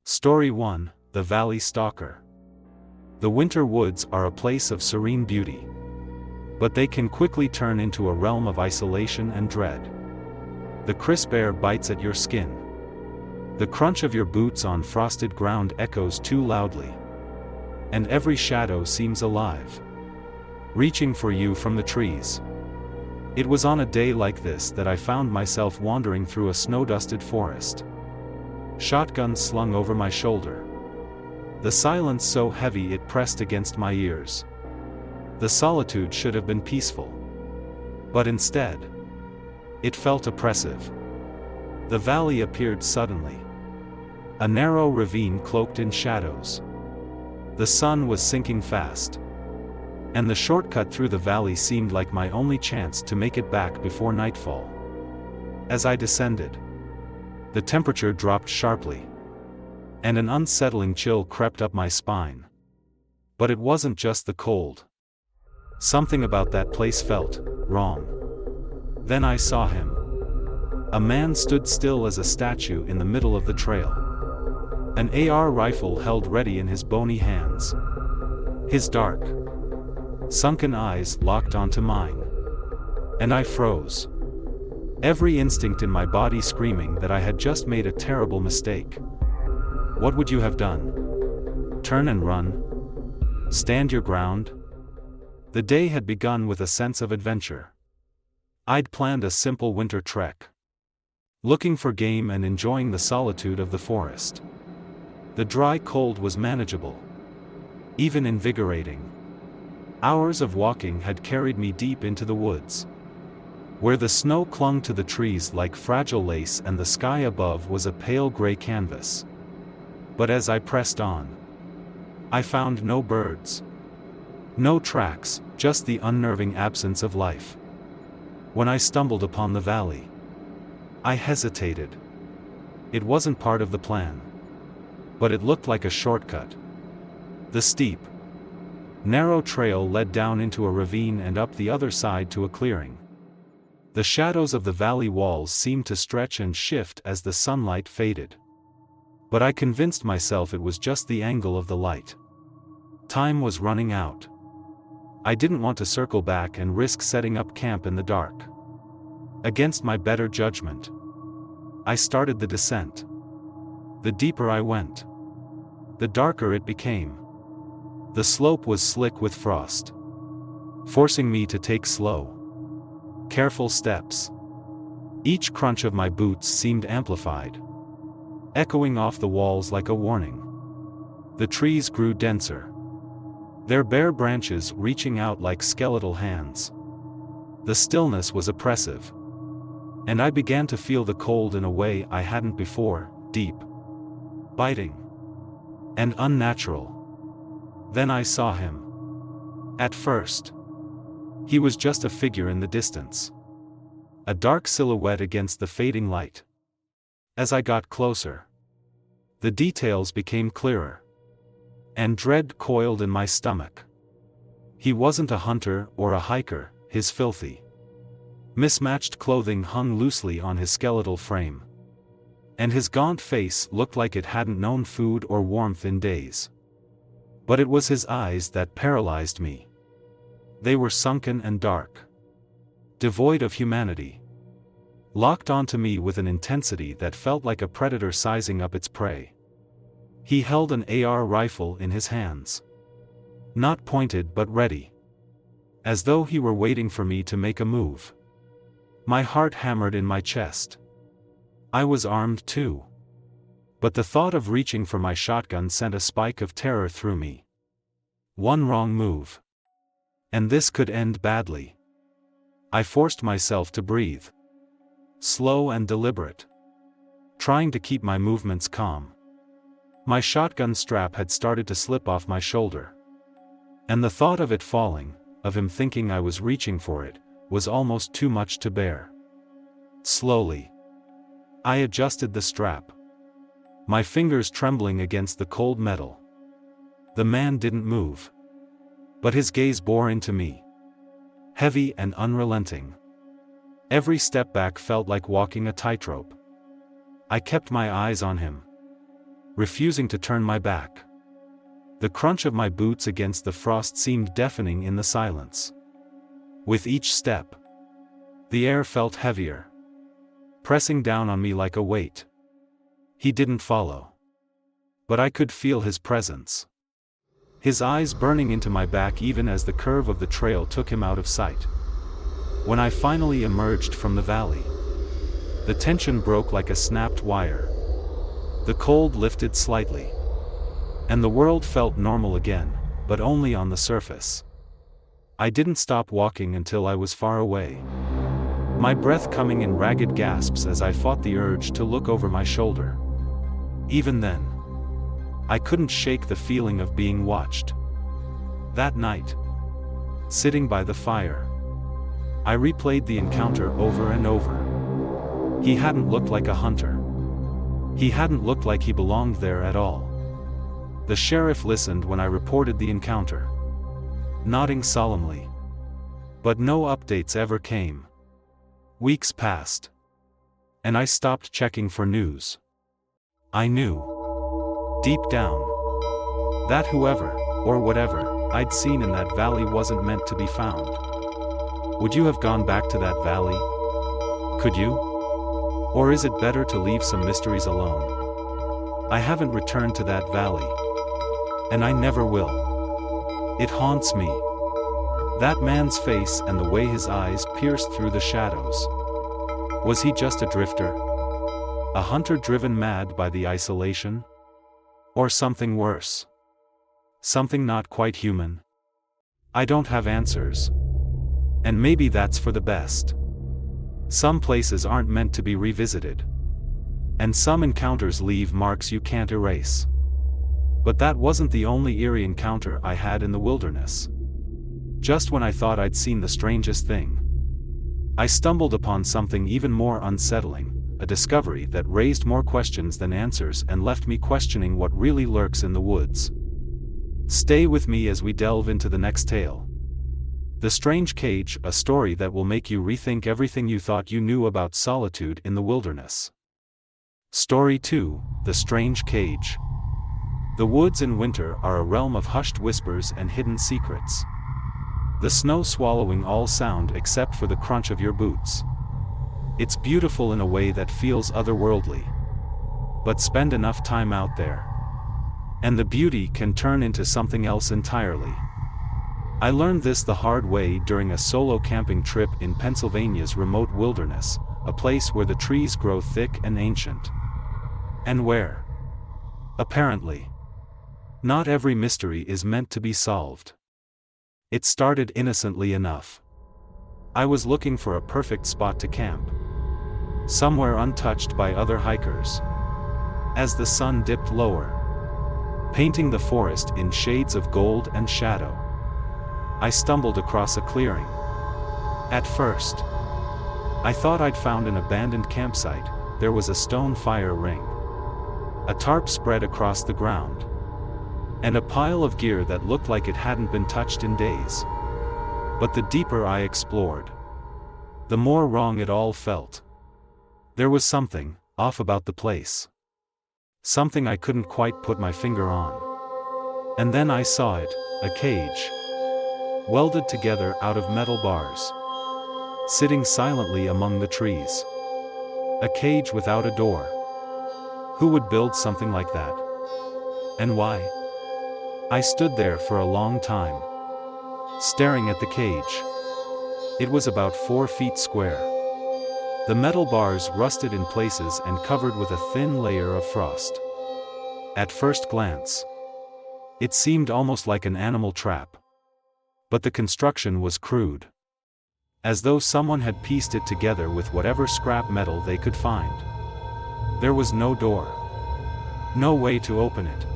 Story 1: The Valley Stalker. The winter woods are a place of serene beauty. But they can quickly turn into a realm of isolation and dread. The crisp air bites at your skin. The crunch of your boots on frosted ground echoes too loudly. And every shadow seems alive, reaching for you from the trees. It was on a day like this that I found myself wandering through a snow-dusted forest. Shotgun slung over my shoulder. The silence so heavy it pressed against my ears. The solitude should have been peaceful. But instead, it felt oppressive. The valley appeared suddenly. A narrow ravine cloaked in shadows. The sun was sinking fast. And the shortcut through the valley seemed like my only chance to make it back before nightfall. As I descended, the temperature dropped sharply, and an unsettling chill crept up my spine. But it wasn't just the cold. Something about that place felt wrong. Then I saw him. A man stood still as a statue in the middle of the trail. An AR rifle held ready in his bony hands. His dark, sunken eyes locked onto mine. And I froze. Every instinct in my body screaming that I had just made a terrible mistake. What would you have done? Turn and run? Stand your ground? The day had begun with a sense of adventure. I'd planned a simple winter trek, looking for game and enjoying the solitude of the forest. The dry cold was manageable, even invigorating. Hours of walking had carried me deep into the woods, where the snow clung to the trees like fragile lace and the sky above was a pale gray canvas. But as I pressed on, I found no birds. No tracks, just the unnerving absence of life. When I stumbled upon the valley, I hesitated. It wasn't part of the plan. But it looked like a shortcut. The steep, narrow trail led down into a ravine and up the other side to a clearing. The shadows of the valley walls seemed to stretch and shift as the sunlight faded. But I convinced myself it was just the angle of the light. Time was running out. I didn't want to circle back and risk setting up camp in the dark. Against my better judgment, I started the descent. The deeper I went, the darker it became. The slope was slick with frost, forcing me to take slow, careful steps. Each crunch of my boots seemed amplified, echoing off the walls like a warning. The trees grew denser, their bare branches reaching out like skeletal hands. The stillness was oppressive, and I began to feel the cold in a way I hadn't before, deep, biting, and unnatural. Then I saw him. At first, he was just a figure in the distance, a dark silhouette against the fading light. As I got closer, the details became clearer, and dread coiled in my stomach. He wasn't a hunter or a hiker. His filthy, mismatched clothing hung loosely on his skeletal frame, and his gaunt face looked like it hadn't known food or warmth in days. But it was his eyes that paralyzed me. They were sunken and dark, devoid of humanity, locked onto me with an intensity that felt like a predator sizing up its prey. He held an AR rifle in his hands, not pointed but ready, as though he were waiting for me to make a move. My heart hammered in my chest. I was armed too. But the thought of reaching for my shotgun sent a spike of terror through me. One wrong move, and this could end badly. I forced myself to breathe, slow and deliberate, trying to keep my movements calm. My shotgun strap had started to slip off my shoulder, and the thought of it falling, of him thinking I was reaching for it, was almost too much to bear. Slowly, I adjusted the strap, my fingers trembling against the cold metal. The man didn't move, but his gaze bore into me, heavy and unrelenting. Every step back felt like walking a tightrope. I kept my eyes on him, refusing to turn my back. The crunch of my boots against the frost seemed deafening in the silence. With each step, the air felt heavier, pressing down on me like a weight. He didn't follow, but I could feel his presence. His eyes burning into my back even as the curve of the trail took him out of sight. When I finally emerged from the valley, the tension broke like a snapped wire. The cold lifted slightly, and the world felt normal again, but only on the surface. I didn't stop walking until I was far away, my breath coming in ragged gasps as I fought the urge to look over my shoulder. Even then, I couldn't shake the feeling of being watched. That night, sitting by the fire, I replayed the encounter over and over. He hadn't looked like a hunter. He hadn't looked like he belonged there at all. The sheriff listened when I reported the encounter, nodding solemnly. But no updates ever came. Weeks passed, and I stopped checking for news. I knew, deep down, that whoever, or whatever, I'd seen in that valley wasn't meant to be found. Would you have gone back to that valley? Could you? Or is it better to leave some mysteries alone? I haven't returned to that valley, and I never will. It haunts me. That man's face and the way his eyes pierced through the shadows. Was he just a drifter? A hunter driven mad by the isolation? Or something worse? Something not quite human? I don't have answers. And maybe that's for the best. Some places aren't meant to be revisited. And some encounters leave marks you can't erase. But that wasn't the only eerie encounter I had in the wilderness. Just when I thought I'd seen the strangest thing, I stumbled upon something even more unsettling, a discovery that raised more questions than answers and left me questioning what really lurks in the woods. Stay with me as we delve into the next tale. The Strange Cage, a story that will make you rethink everything you thought you knew about solitude in the wilderness. Story 2: The Strange Cage. The woods in winter are a realm of hushed whispers and hidden secrets. The snow swallowing all sound except for the crunch of your boots. It's beautiful in a way that feels otherworldly. But spend enough time out there, and the beauty can turn into something else entirely. I learned this the hard way during a solo camping trip in Pennsylvania's remote wilderness, a place where the trees grow thick and ancient. And where, apparently, not every mystery is meant to be solved. It started innocently enough. I was looking for a perfect spot to camp, somewhere untouched by other hikers. As the sun dipped lower, painting the forest in shades of gold and shadow, I stumbled across a clearing. At first, I thought I'd found an abandoned campsite. There was a stone fire ring, a tarp spread across the ground, and a pile of gear that looked like it hadn't been touched in days. But the deeper I explored, the more wrong it all felt. There was something off about the place. Something I couldn't quite put my finger on. And then I saw it, a cage, welded together out of metal bars, sitting silently among the trees. A cage without a door. Who would build something like that? And why? I stood there for a long time, staring at the cage. It was about 4 feet square. The metal bars rusted in places and covered with a thin layer of frost. At first glance, it seemed almost like an animal trap. But the construction was crude, as though someone had pieced it together with whatever scrap metal they could find. There was no door, no way to open it,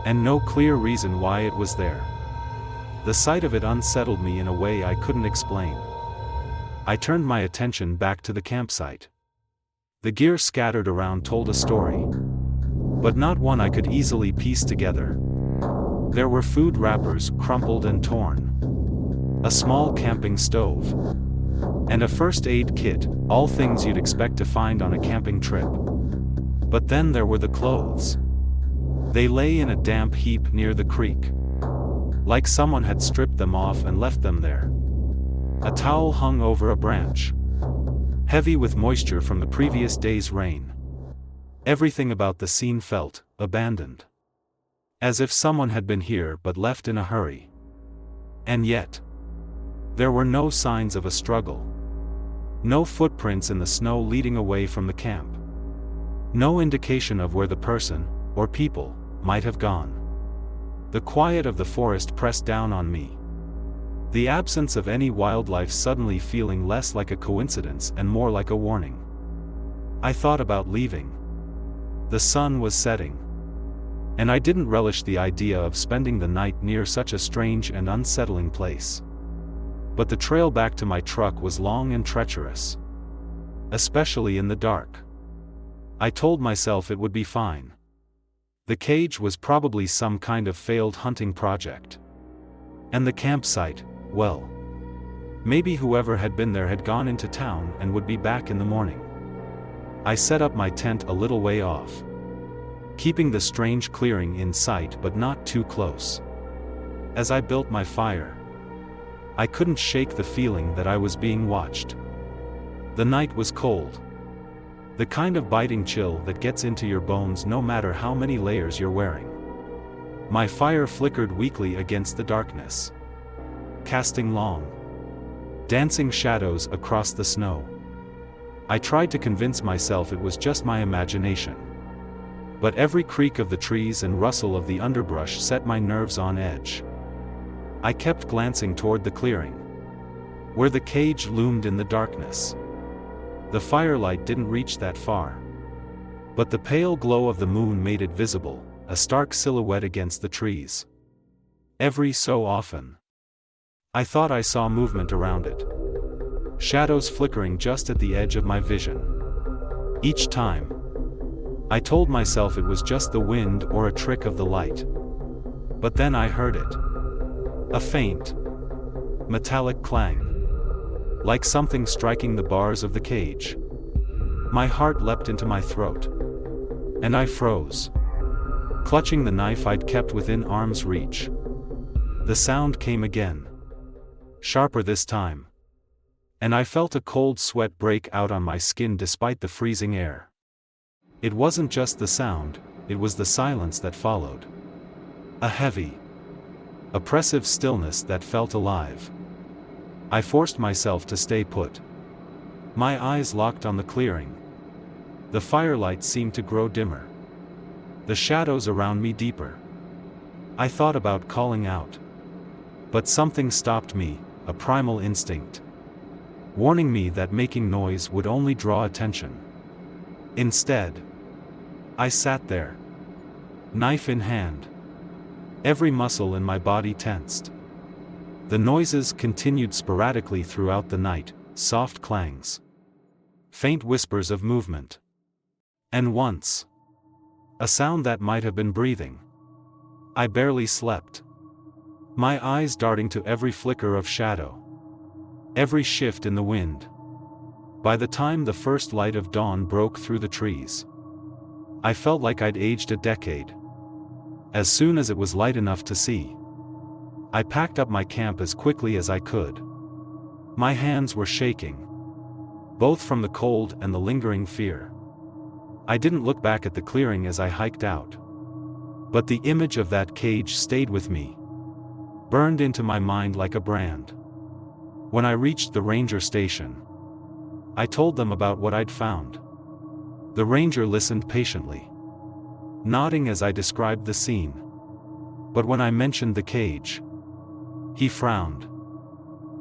and no clear reason why it was there. The sight of it unsettled me in a way I couldn't explain. I turned my attention back to the campsite. The gear scattered around told a story, but not one I could easily piece together. There were food wrappers crumpled and torn, a small camping stove, and a first aid kit, all things you'd expect to find on a camping trip. But then there were the clothes. They lay in a damp heap near the creek, like someone had stripped them off and left them there. A towel hung over a branch, heavy with moisture from the previous day's rain. Everything about the scene felt abandoned, as if someone had been here but left in a hurry. And yet, there were no signs of a struggle. No footprints in the snow leading away from the camp. No indication of where the person, or people, might have gone. The quiet of the forest pressed down on me, the absence of any wildlife suddenly feeling less like a coincidence and more like a warning. I thought about leaving. The sun was setting, and I didn't relish the idea of spending the night near such a strange and unsettling place. But the trail back to my truck was long and treacherous, especially in the dark. I told myself it would be fine. The cage was probably some kind of failed hunting project. And the campsite, well, maybe whoever had been there had gone into town and would be back in the morning. I set up my tent a little way off, keeping the strange clearing in sight but not too close. As I built my fire, I couldn't shake the feeling that I was being watched. The night was cold, the kind of biting chill that gets into your bones no matter how many layers you're wearing. My fire flickered weakly against the darkness, casting long, dancing shadows across the snow. I tried to convince myself it was just my imagination, but every creak of the trees and rustle of the underbrush set my nerves on edge. I kept glancing toward the clearing, where the cage loomed in the darkness. The firelight didn't reach that far, but the pale glow of the moon made it visible, a stark silhouette against the trees. Every so often, I thought I saw movement around it, shadows flickering just at the edge of my vision. Each time, I told myself it was just the wind or a trick of the light. But then I heard it. A faint, metallic clang, like something striking the bars of the cage. My heart leapt into my throat, and I froze, clutching the knife I'd kept within arm's reach. The sound came again, sharper this time, and I felt a cold sweat break out on my skin despite the freezing air. It wasn't just the sound, it was the silence that followed. A heavy, oppressive stillness that felt alive. I forced myself to stay put. My eyes locked on the clearing. The firelight seemed to grow dimmer, the shadows around me deeper. I thought about calling out, but something stopped me, a primal instinct, warning me that making noise would only draw attention. Instead, I sat there, knife in hand, every muscle in my body tensed. The noises continued sporadically throughout the night, soft clangs, faint whispers of movement, and once, a sound that might have been breathing. I barely slept, my eyes darting to every flicker of shadow, every shift in the wind. By the time the first light of dawn broke through the trees, I felt like I'd aged a decade. As soon as it was light enough to see, I packed up my camp as quickly as I could. My hands were shaking, both from the cold and the lingering fear. I didn't look back at the clearing as I hiked out, but the image of that cage stayed with me, burned into my mind like a brand. When I reached the ranger station, I told them about what I'd found. The ranger listened patiently, nodding as I described the scene. But when I mentioned the cage, he frowned.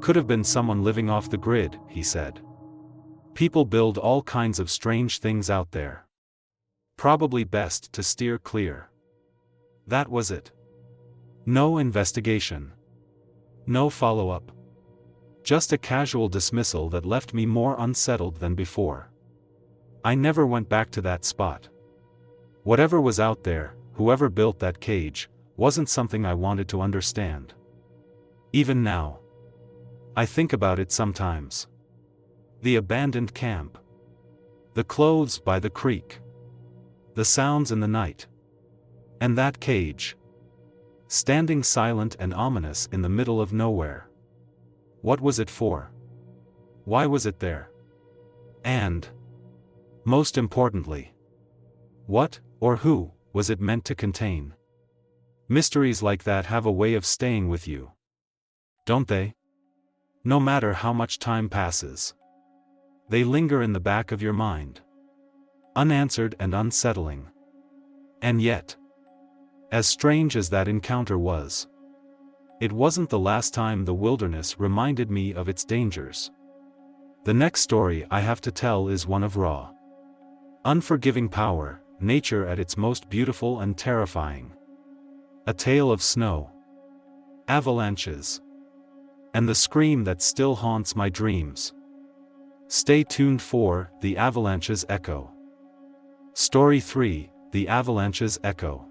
Could have been someone living off the grid, he said. People build all kinds of strange things out there. Probably best to steer clear. That was it. No investigation. No follow-up. Just a casual dismissal that left me more unsettled than before. I never went back to that spot. Whatever was out there, whoever built that cage, wasn't something I wanted to understand. Even now, I think about it sometimes. The abandoned camp, the clothes by the creek, the sounds in the night. And that cage, standing silent and ominous in the middle of nowhere. What was it for? Why was it there? And, most importantly, what, or who, was it meant to contain? Mysteries like that have a way of staying with you, don't they? No matter how much time passes, they linger in the back of your mind, unanswered and unsettling. And yet, as strange as that encounter was, it wasn't the last time the wilderness reminded me of its dangers. The next story I have to tell is one of raw, unforgiving power, nature at its most beautiful and terrifying. A tale of snow, avalanches, and the scream that still haunts my dreams. Stay tuned for The Avalanche's Echo. Story 3, The Avalanche's Echo.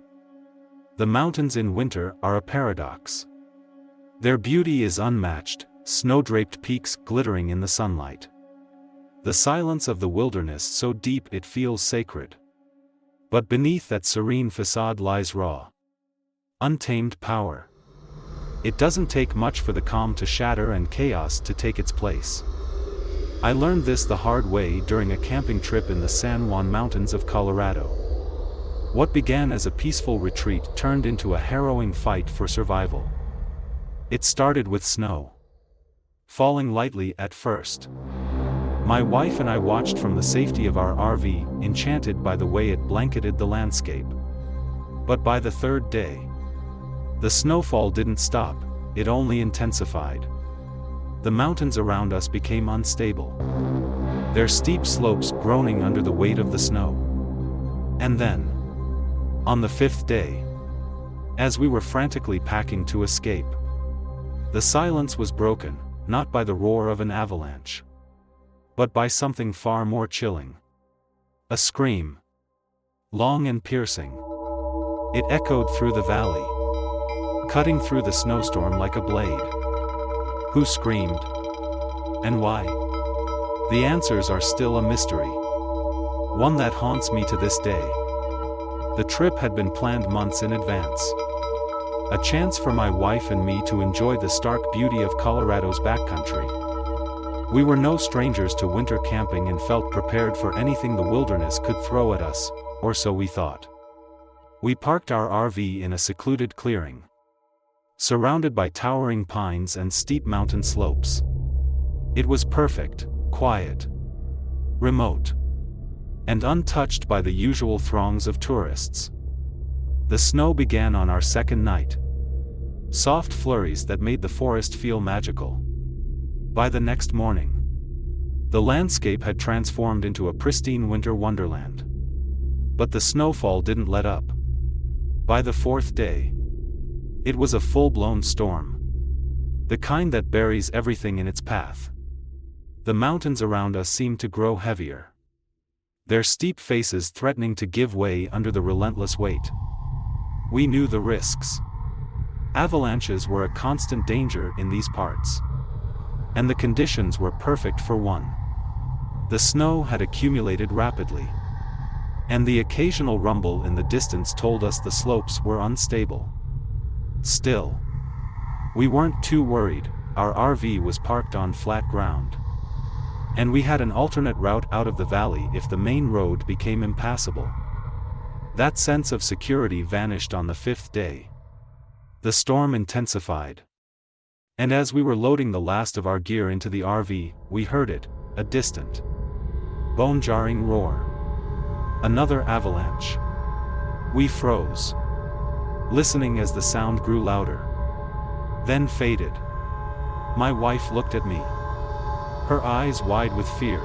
The mountains in winter are a paradox. Their beauty is unmatched, snow-draped peaks glittering in the sunlight. The silence of the wilderness so deep it feels sacred. But beneath that serene facade lies raw, untamed power. It doesn't take much for the calm to shatter and chaos to take its place. I learned this the hard way during a camping trip in the San Juan Mountains of Colorado. What began as a peaceful retreat turned into a harrowing fight for survival. It started with snow, falling lightly at first. My wife and I watched from the safety of our RV, enchanted by the way it blanketed the landscape. But by the third day, the snowfall didn't stop, it only intensified. The mountains around us became unstable, their steep slopes groaning under the weight of the snow. And then, on the fifth day, as we were frantically packing to escape, the silence was broken, not by the roar of an avalanche, but by something far more chilling. A scream, long and piercing. It echoed through the valley, cutting through the snowstorm like a blade. Who screamed? And why? The answers are still a mystery, one that haunts me to this day. The trip had been planned months in advance. A chance for my wife and me to enjoy the stark beauty of Colorado's backcountry. We were no strangers to winter camping and felt prepared for anything the wilderness could throw at us, or so we thought. We parked our RV in a secluded clearing, surrounded by towering pines and steep mountain slopes. It was perfect, quiet, remote, and untouched by the usual throngs of tourists. The snow began on our second night, soft flurries that made the forest feel magical. By the next morning, the landscape had transformed into a pristine winter wonderland. But the snowfall didn't let up. By the fourth day, it was a full-blown storm, the kind that buries everything in its path. The mountains around us seemed to grow heavier, their steep faces threatening to give way under the relentless weight. We knew the risks. Avalanches were a constant danger in these parts, and the conditions were perfect for one. The snow had accumulated rapidly, and the occasional rumble in the distance told us the slopes were unstable. Still, we weren't too worried. Our RV was parked on flat ground, and we had an alternate route out of the valley if the main road became impassable. That sense of security vanished on the fifth day. The storm intensified, and as we were loading the last of our gear into the RV, we heard it, a distant, bone-jarring roar. Another avalanche. We froze, listening as the sound grew louder, then faded. My wife looked at me, her eyes wide with fear.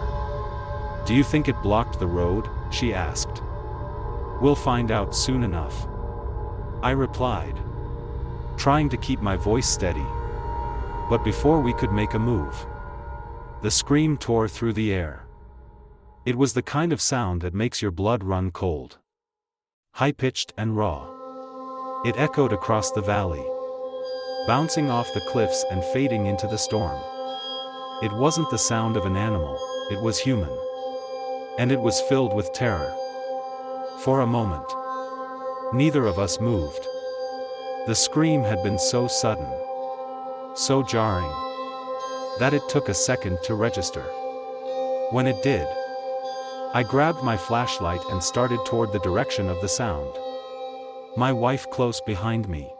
"Do you think it blocked the road?" she asked. "We'll find out soon enough," I replied, trying to keep my voice steady. But before we could make a move, the scream tore through the air. It was the kind of sound that makes your blood run cold. High-pitched and raw. It echoed across the valley, bouncing off the cliffs and fading into the storm. It wasn't the sound of an animal, it was human. And it was filled with terror. For a moment, Neither of us moved. The scream had been so sudden, so jarring, that it took a second to register. When it did, I grabbed my flashlight and started toward the direction of the sound. My wife close behind me.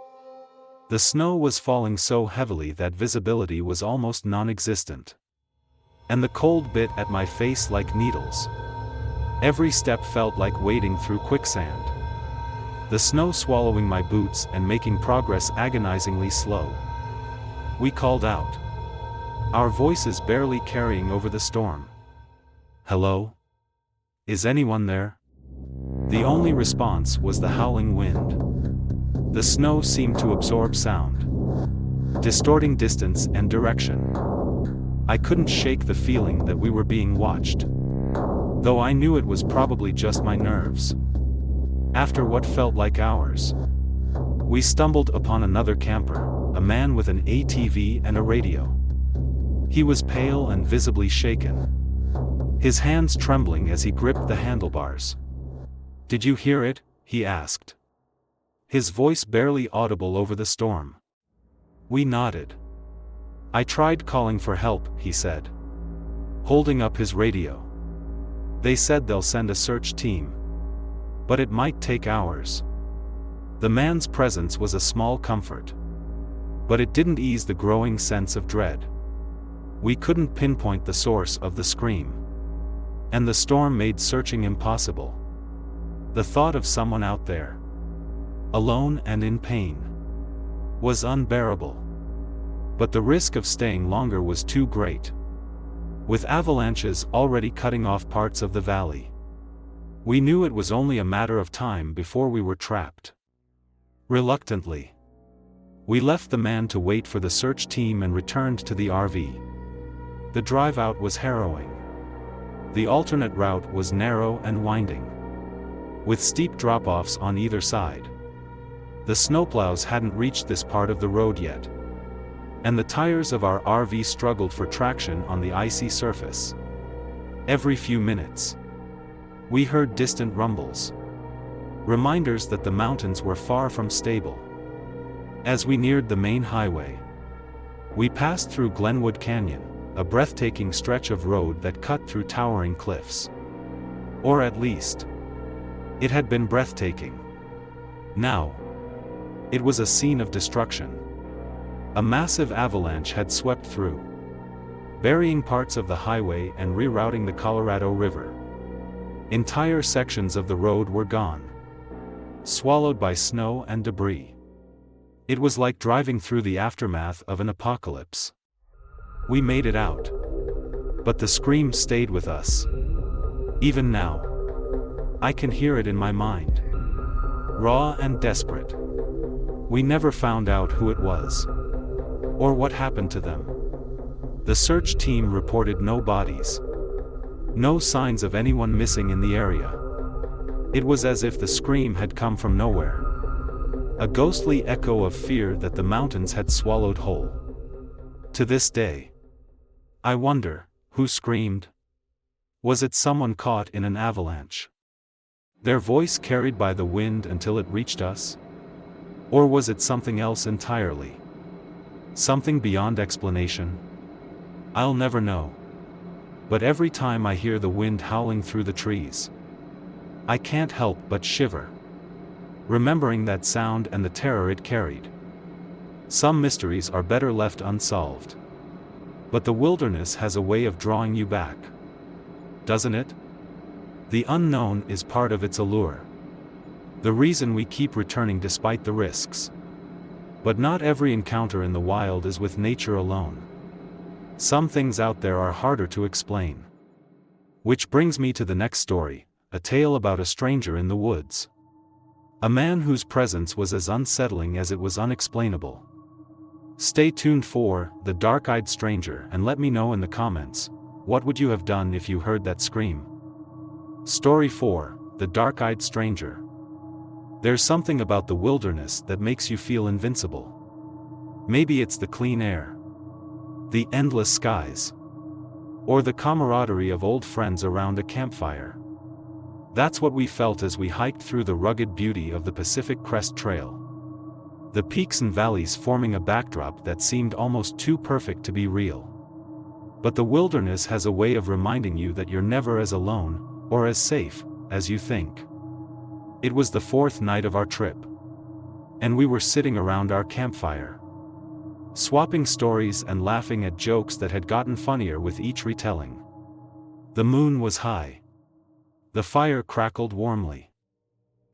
The snow was falling so heavily that visibility was almost non-existent. And the cold bit at my face like needles. Every step felt like wading through quicksand. The snow swallowing my boots and making progress agonizingly slow. We called out, our voices barely carrying over the storm. Hello? Is anyone there? The only response was the howling wind. The snow seemed to absorb sound, distorting distance and direction. I couldn't shake the feeling that we were being watched, though I knew it was probably just my nerves. After what felt like hours, we stumbled upon another camper, a man with an ATV and a radio. He was pale and visibly shaken, his hands trembling as he gripped the handlebars. "Did you hear it?" he asked, his voice barely audible over the storm. We nodded. "I tried calling for help," he said, holding up his radio. "They said they'll send a search team, but it might take hours." The man's presence was a small comfort, but it didn't ease the growing sense of dread. We couldn't pinpoint the source of the scream, and the storm made searching impossible. The thought of someone out there, alone and in pain, was unbearable. But the risk of staying longer was too great. With avalanches already cutting off parts of the valley, we knew it was only a matter of time before we were trapped. Reluctantly, we left the man to wait for the search team and returned to the RV. The drive out was harrowing. The alternate route was narrow and winding, with steep drop-offs on either side. The snowplows hadn't reached this part of the road yet, and the tires of our RV struggled for traction on the icy surface. Every few minutes, we heard distant rumbles, reminders that the mountains were far from stable. As we neared the main highway, we passed through Glenwood Canyon, a breathtaking stretch of road that cut through towering cliffs. Or at least, it had been breathtaking. Now, it was a scene of destruction. A massive avalanche had swept through, burying parts of the highway and rerouting the Colorado River. Entire sections of the road were gone, swallowed by snow and debris. It was like driving through the aftermath of an apocalypse. We made it out, but the scream stayed with us. Even now, I can hear it in my mind. Raw and desperate. We never found out who it was, or what happened to them. The search team reported no bodies, no signs of anyone missing in the area. It was as if the scream had come from nowhere, a ghostly echo of fear that the mountains had swallowed whole. To this day, I wonder, who screamed? Was it someone caught in an avalanche, their voice carried by the wind until it reached us? Or was it something else entirely? Something beyond explanation? I'll never know. But every time I hear the wind howling through the trees, I can't help but shiver, remembering that sound and the terror it carried. Some mysteries are better left unsolved. But the wilderness has a way of drawing you back, doesn't it? The unknown is part of its allure, the reason we keep returning despite the risks. But not every encounter in the wild is with nature alone. Some things out there are harder to explain. Which brings me to the next story, a tale about a stranger in the woods. A man whose presence was as unsettling as it was unexplainable. Stay tuned for The Dark-Eyed Stranger and let me know in the comments, what would you have done if you heard that scream? Story 4, The Dark-Eyed Stranger. There's something about the wilderness that makes you feel invincible. Maybe it's the clean air, the endless skies, or the camaraderie of old friends around a campfire. That's what we felt as we hiked through the rugged beauty of the Pacific Crest Trail. The peaks and valleys forming a backdrop that seemed almost too perfect to be real. But the wilderness has a way of reminding you that you're never as alone, or as safe, as you think. It was the 4th night of our trip. And we were sitting around our campfire, swapping stories and laughing at jokes that had gotten funnier with each retelling. The moon was high. The fire crackled warmly.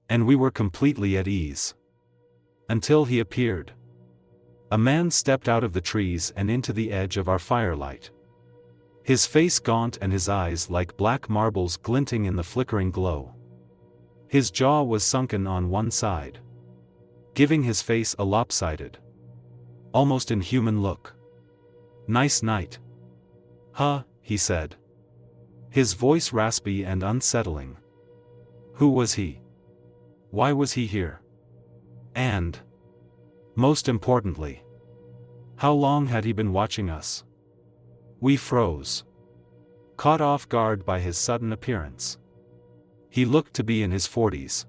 And we were completely at ease. Until he appeared. A man stepped out of the trees and into the edge of our firelight. His face gaunt and his eyes like black marbles glinting in the flickering glow. His jaw was sunken on one side, giving his face a lopsided, almost inhuman look. "Nice night." "Huh," he said. His voice raspy and unsettling. Who was he? Why was he here? And, most importantly, how long had he been watching us? We froze, caught off guard by his sudden appearance. He looked to be in his 40s,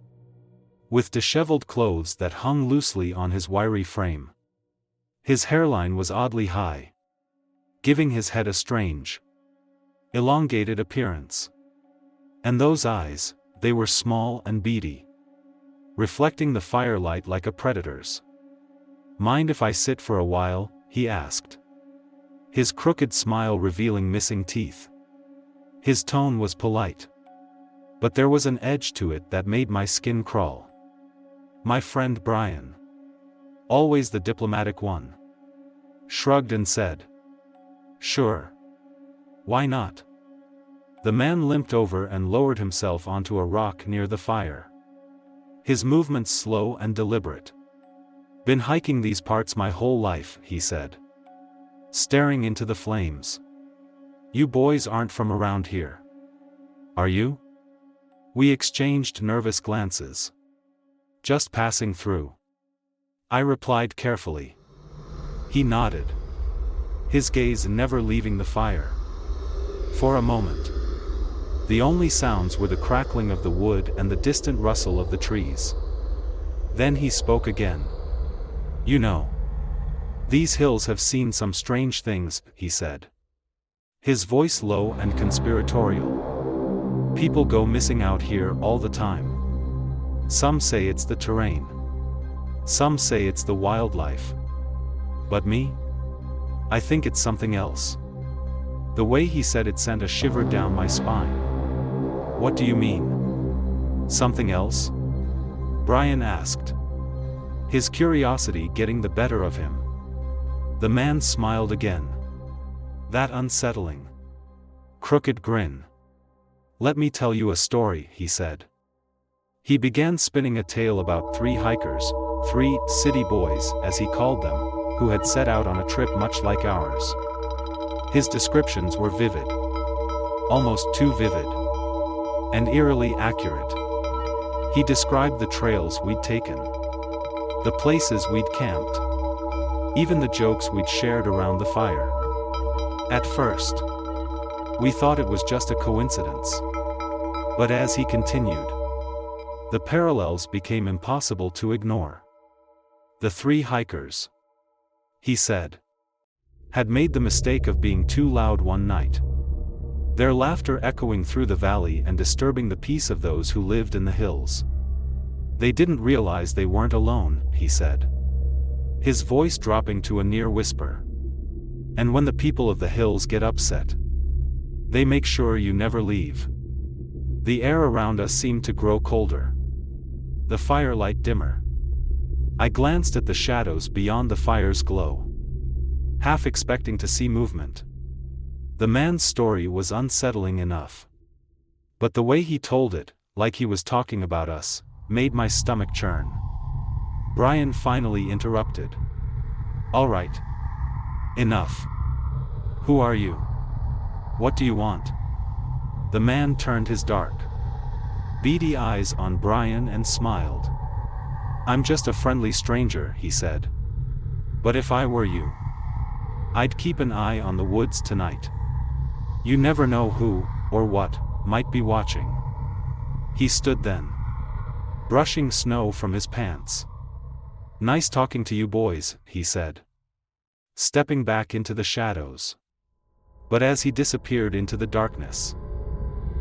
with disheveled clothes that hung loosely on his wiry frame. His hairline was oddly high, giving his head a strange, elongated appearance. And those eyes, they were small and beady, reflecting the firelight like a predator's. "Mind if I sit for a while?" he asked, his crooked smile revealing missing teeth. His tone was polite, but there was an edge to it that made my skin crawl. My friend Brian, always the diplomatic one, shrugged and said, "Sure. Why not?" The man limped over and lowered himself onto a rock near the fire. His movements slow and deliberate. "Been hiking these parts my whole life," he said, staring into the flames. "You boys aren't from around here, are you?" We exchanged nervous glances. "Just passing through," I replied carefully. He nodded, his gaze never leaving the fire. For a moment, the only sounds were the crackling of the wood and the distant rustle of the trees. Then he spoke again. "You know, these hills have seen some strange things," he said, his voice low and conspiratorial. "People go missing out here all the time. Some say it's the terrain. Some say it's the wildlife. But me? I think it's something else." The way he said it sent a shiver down my spine. "What do you mean? Something else?" Brian asked, his curiosity getting the better of him. The man smiled again. That unsettling, crooked grin. "Let me tell you a story," he said. He began spinning a tale about 3 hikers, 3 city boys as he called them, who had set out on a trip much like ours. His descriptions were vivid, almost too vivid, and eerily accurate. He described the trails we'd taken, the places we'd camped, even the jokes we'd shared around the fire. At first, we thought it was just a coincidence. But as he continued, the parallels became impossible to ignore. The 3 hikers, he said, had made the mistake of being too loud one night, their laughter echoing through the valley and disturbing the peace of those who lived in the hills. They didn't realize they weren't alone, he said, his voice dropping to a near whisper. And when the people of the hills get upset, they make sure you never leave. The air around us seemed to grow colder, the firelight dimmer. I glanced at the shadows beyond the fire's glow, half expecting to see movement. The man's story was unsettling enough, but the way he told it, like he was talking about us, made my stomach churn. Brian finally interrupted. "All right. Enough. Who are you? What do you want?" The man turned his dark, beady eyes on Brian and smiled. "I'm just a friendly stranger," he said. "But if I were you, I'd keep an eye on the woods tonight. You never know who, or what, might be watching." He stood then, brushing snow from his pants. "Nice talking to you boys," he said, stepping back into the shadows. But as he disappeared into the darkness,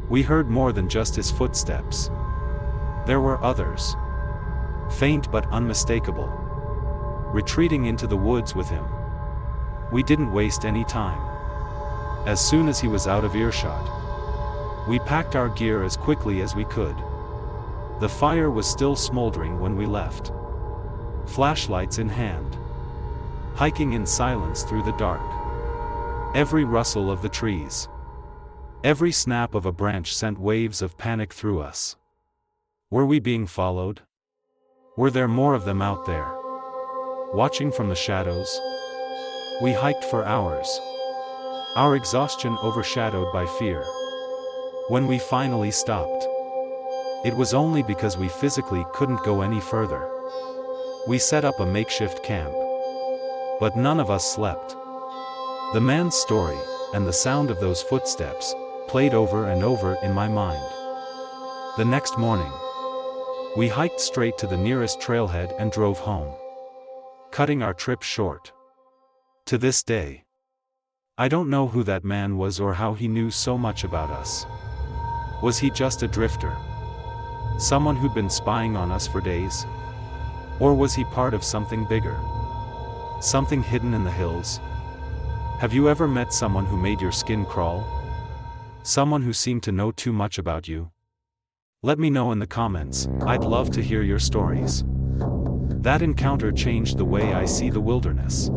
we heard more than just his footsteps. There were others, faint but unmistakable, retreating into the woods with him. We didn't waste any time. As soon as he was out of earshot, we packed our gear as quickly as we could. The fire was still smoldering when we left, flashlights in hand, hiking in silence through the dark. Every rustle of the trees, every snap of a branch sent waves of panic through us. Were we being followed? Were there more of them out there, watching from the shadows? We hiked for hours, our exhaustion overshadowed by fear. When we finally stopped, it was only because we physically couldn't go any further. We set up a makeshift camp, but none of us slept. The man's story, and the sound of those footsteps, played over and over in my mind. The next morning, we hiked straight to the nearest trailhead and drove home, cutting our trip short. To this day, I don't know who that man was or how he knew so much about us. Was he just a drifter? Someone who'd been spying on us for days? Or was he part of something bigger? Something hidden in the hills? Have you ever met someone who made your skin crawl? Someone who seemed to know too much about you? Let me know in the comments. I'd love to hear your stories. That encounter changed the way I see the wilderness.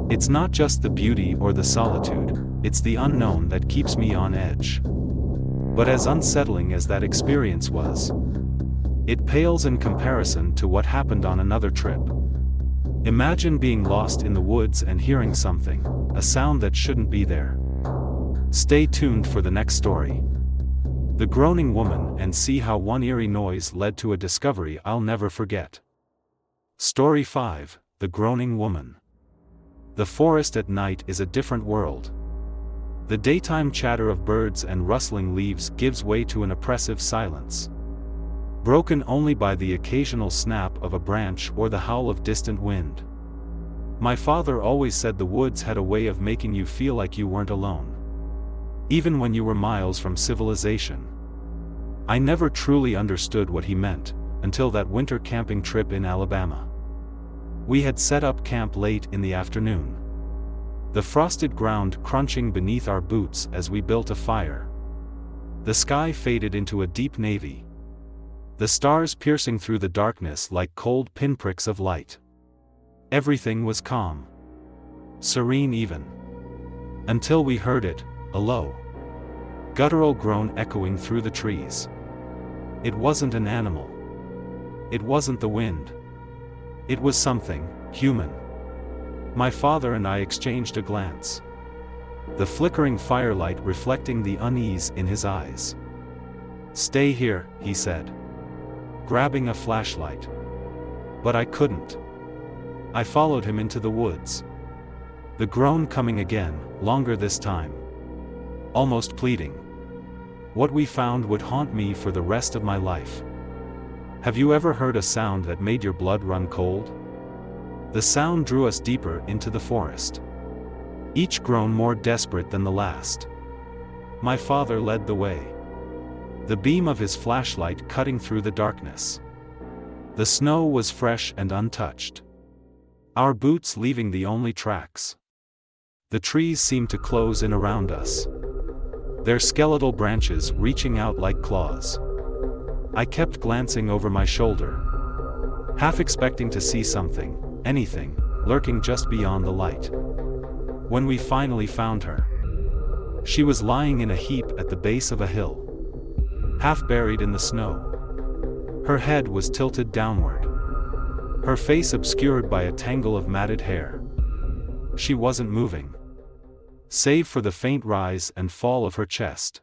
It's not just the beauty or the solitude, it's the unknown that keeps me on edge. But as unsettling as that experience was, it pales in comparison to what happened on another trip. Imagine being lost in the woods and hearing something, a sound that shouldn't be there. Stay tuned for the next story, The Groaning Woman, and see how one eerie noise led to a discovery I'll never forget. Story 5, The Groaning Woman. The forest at night is a different world. The daytime chatter of birds and rustling leaves gives way to an oppressive silence, broken only by the occasional snap of a branch or the howl of distant wind. My father always said the woods had a way of making you feel like you weren't alone, even when you were miles from civilization. I never truly understood what he meant, until that winter camping trip in Alabama. We had set up camp late in the afternoon, the frosted ground crunching beneath our boots as we built a fire. The sky faded into a deep navy, the stars piercing through the darkness like cold pinpricks of light. Everything was calm, serene even, until we heard it, a low, guttural groan echoing through the trees. It wasn't an animal. It wasn't the wind. It was something human. My father and I exchanged a glance, the flickering firelight reflecting the unease in his eyes. "Stay here," he said, grabbing a flashlight. But I couldn't. I followed him into the woods, the groan coming again, longer this time, almost pleading. What we found would haunt me for the rest of my life. Have you ever heard a sound that made your blood run cold? The sound drew us deeper into the forest, each groan more desperate than the last. My father led the way, the beam of his flashlight cutting through the darkness. The snow was fresh and untouched, our boots leaving the only tracks. The trees seemed to close in around us, their skeletal branches reaching out like claws. I kept glancing over my shoulder, half expecting to see something, anything, lurking just beyond the light. When we finally found her, she was lying in a heap at the base of a hill, half buried in the snow. Her head was tilted downward, her face obscured by a tangle of matted hair. She wasn't moving, save for the faint rise and fall of her chest.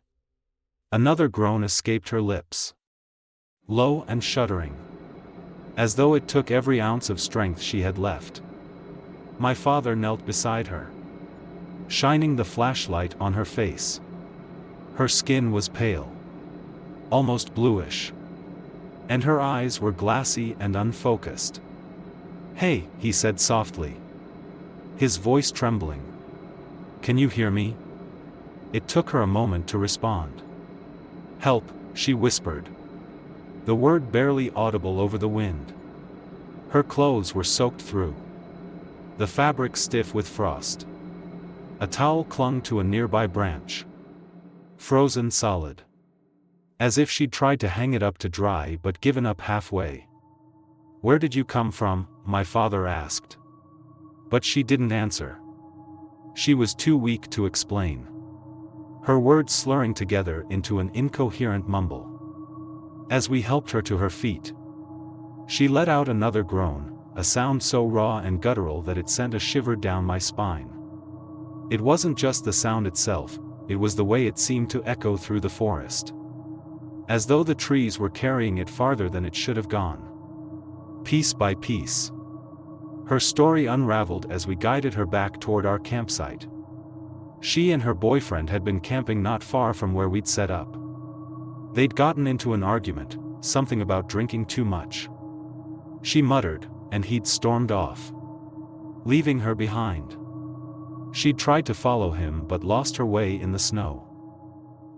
Another groan escaped her lips, low and shuddering, as though it took every ounce of strength she had left. My father knelt beside her, shining the flashlight on her face. Her skin was pale, almost bluish. And her eyes were glassy and unfocused. "Hey," he said softly, his voice trembling. "Can you hear me?" It took her a moment to respond. "Help," she whispered, the word barely audible over the wind. Her clothes were soaked through, the fabric stiff with frost. A towel clung to a nearby branch, frozen solid, as if she'd tried to hang it up to dry but given up halfway. "Where did you come from?" my father asked. But she didn't answer. She was too weak to explain, her words slurring together into an incoherent mumble. As we helped her to her feet, she let out another groan, a sound so raw and guttural that it sent a shiver down my spine. It wasn't just the sound itself, it was the way it seemed to echo through the forest, as though the trees were carrying it farther than it should have gone. Piece by piece, her story unraveled as we guided her back toward our campsite. She and her boyfriend had been camping not far from where we'd set up. They'd gotten into an argument, something about drinking too much, she muttered, and he'd stormed off, leaving her behind. She'd tried to follow him but lost her way in the snow.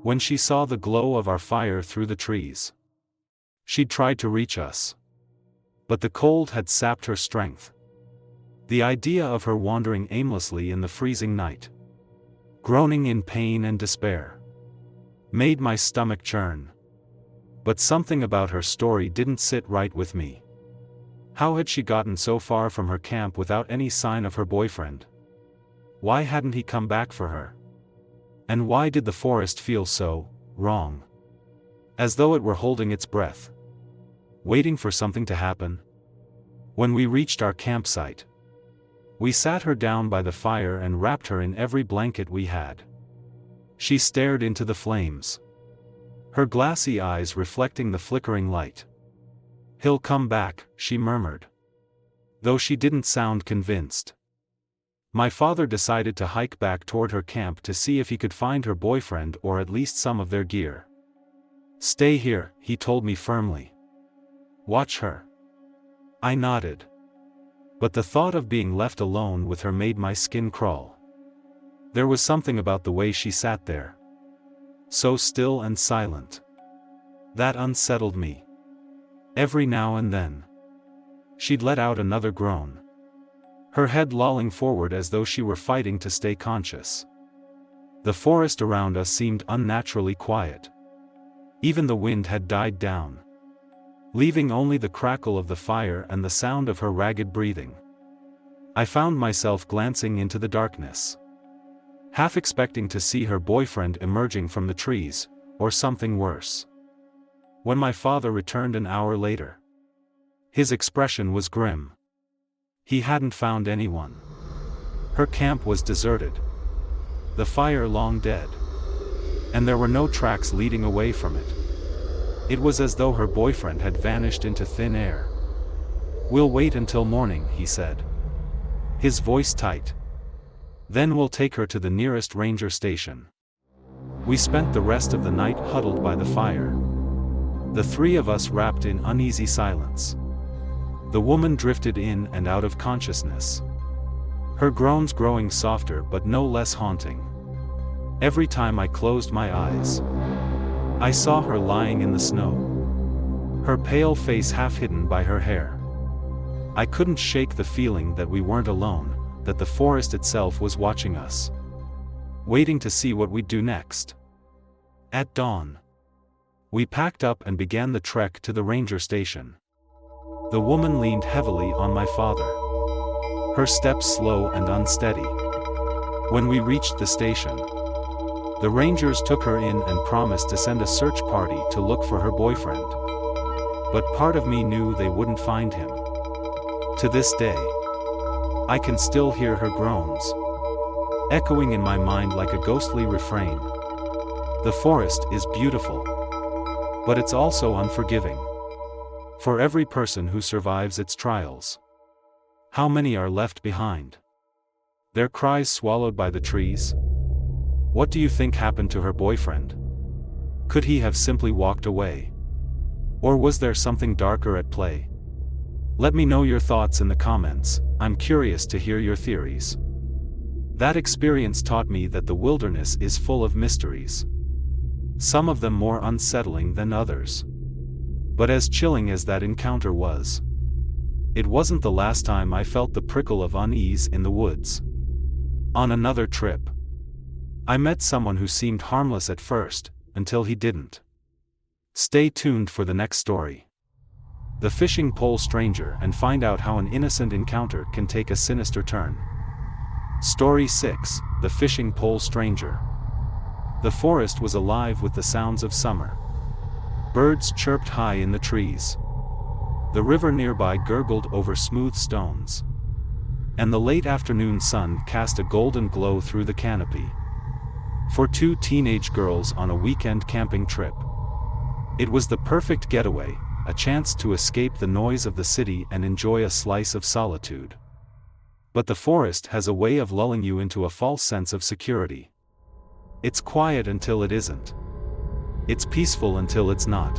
When she saw the glow of our fire through the trees, she'd tried to reach us, but the cold had sapped her strength. The idea of her wandering aimlessly in the freezing night, groaning in pain and despair, made my stomach churn. But something about her story didn't sit right with me. How had she gotten so far from her camp without any sign of her boyfriend? Why hadn't he come back for her? And why did the forest feel so wrong? As though it were holding its breath, waiting for something to happen. When we reached our campsite, we sat her down by the fire and wrapped her in every blanket we had. She stared into the flames, her glassy eyes reflecting the flickering light. "He'll come back," she murmured, though she didn't sound convinced. My father decided to hike back toward her camp to see if he could find her boyfriend or at least some of their gear. "Stay here," he told me firmly. "Watch her." I nodded, but the thought of being left alone with her made my skin crawl. There was something about the way she sat there, so still and silent, that unsettled me. Every now and then, she'd let out another groan, her head lolling forward as though she were fighting to stay conscious. The forest around us seemed unnaturally quiet. Even the wind had died down, leaving only the crackle of the fire and the sound of her ragged breathing. I found myself glancing into the darkness, half expecting to see her boyfriend emerging from the trees, or something worse. When my father returned an hour later, his expression was grim. He hadn't found anyone. Her camp was deserted, the fire long dead, and there were no tracks leading away from it. It was as though her boyfriend had vanished into thin air. "We'll wait until morning," he said, his voice tight. "Then we'll take her to the nearest ranger station." We spent the rest of the night huddled by the fire, the three of us wrapped in uneasy silence. The woman drifted in and out of consciousness, her groans growing softer but no less haunting. Every time I closed my eyes, I saw her lying in the snow, her pale face half hidden by her hair. I couldn't shake the feeling that we weren't alone, that the forest itself was watching us, waiting to see what we'd do next. At dawn, we packed up and began the trek to the ranger station. The woman leaned heavily on my father, her steps slow and unsteady. When we reached the station, the rangers took her in and promised to send a search party to look for her boyfriend. But part of me knew they wouldn't find him. To this day, I can still hear her groans, echoing in my mind like a ghostly refrain. The forest is beautiful, but it's also unforgiving. For every person who survives its trials, how many are left behind? Their cries swallowed by the trees? What do you think happened to her boyfriend? Could he have simply walked away? Or was there something darker at play? Let me know your thoughts in the comments. I'm curious to hear your theories. That experience taught me that the wilderness is full of mysteries. Some of them more unsettling than others. But as chilling as that encounter was, it wasn't the last time I felt the prickle of unease in the woods. On another trip, I met someone who seemed harmless at first, until he didn't. Stay tuned for the next story. The Fishing Pole Stranger, and find out how an innocent encounter can take a sinister turn. Story 6, The Fishing Pole Stranger. The forest was alive with the sounds of summer. Birds chirped high in the trees. The river nearby gurgled over smooth stones. And the late afternoon sun cast a golden glow through the canopy. For two teenage girls on a weekend camping trip, it was the perfect getaway, a chance to escape the noise of the city and enjoy a slice of solitude. But the forest has a way of lulling you into a false sense of security. It's quiet until it isn't. It's peaceful until it's not.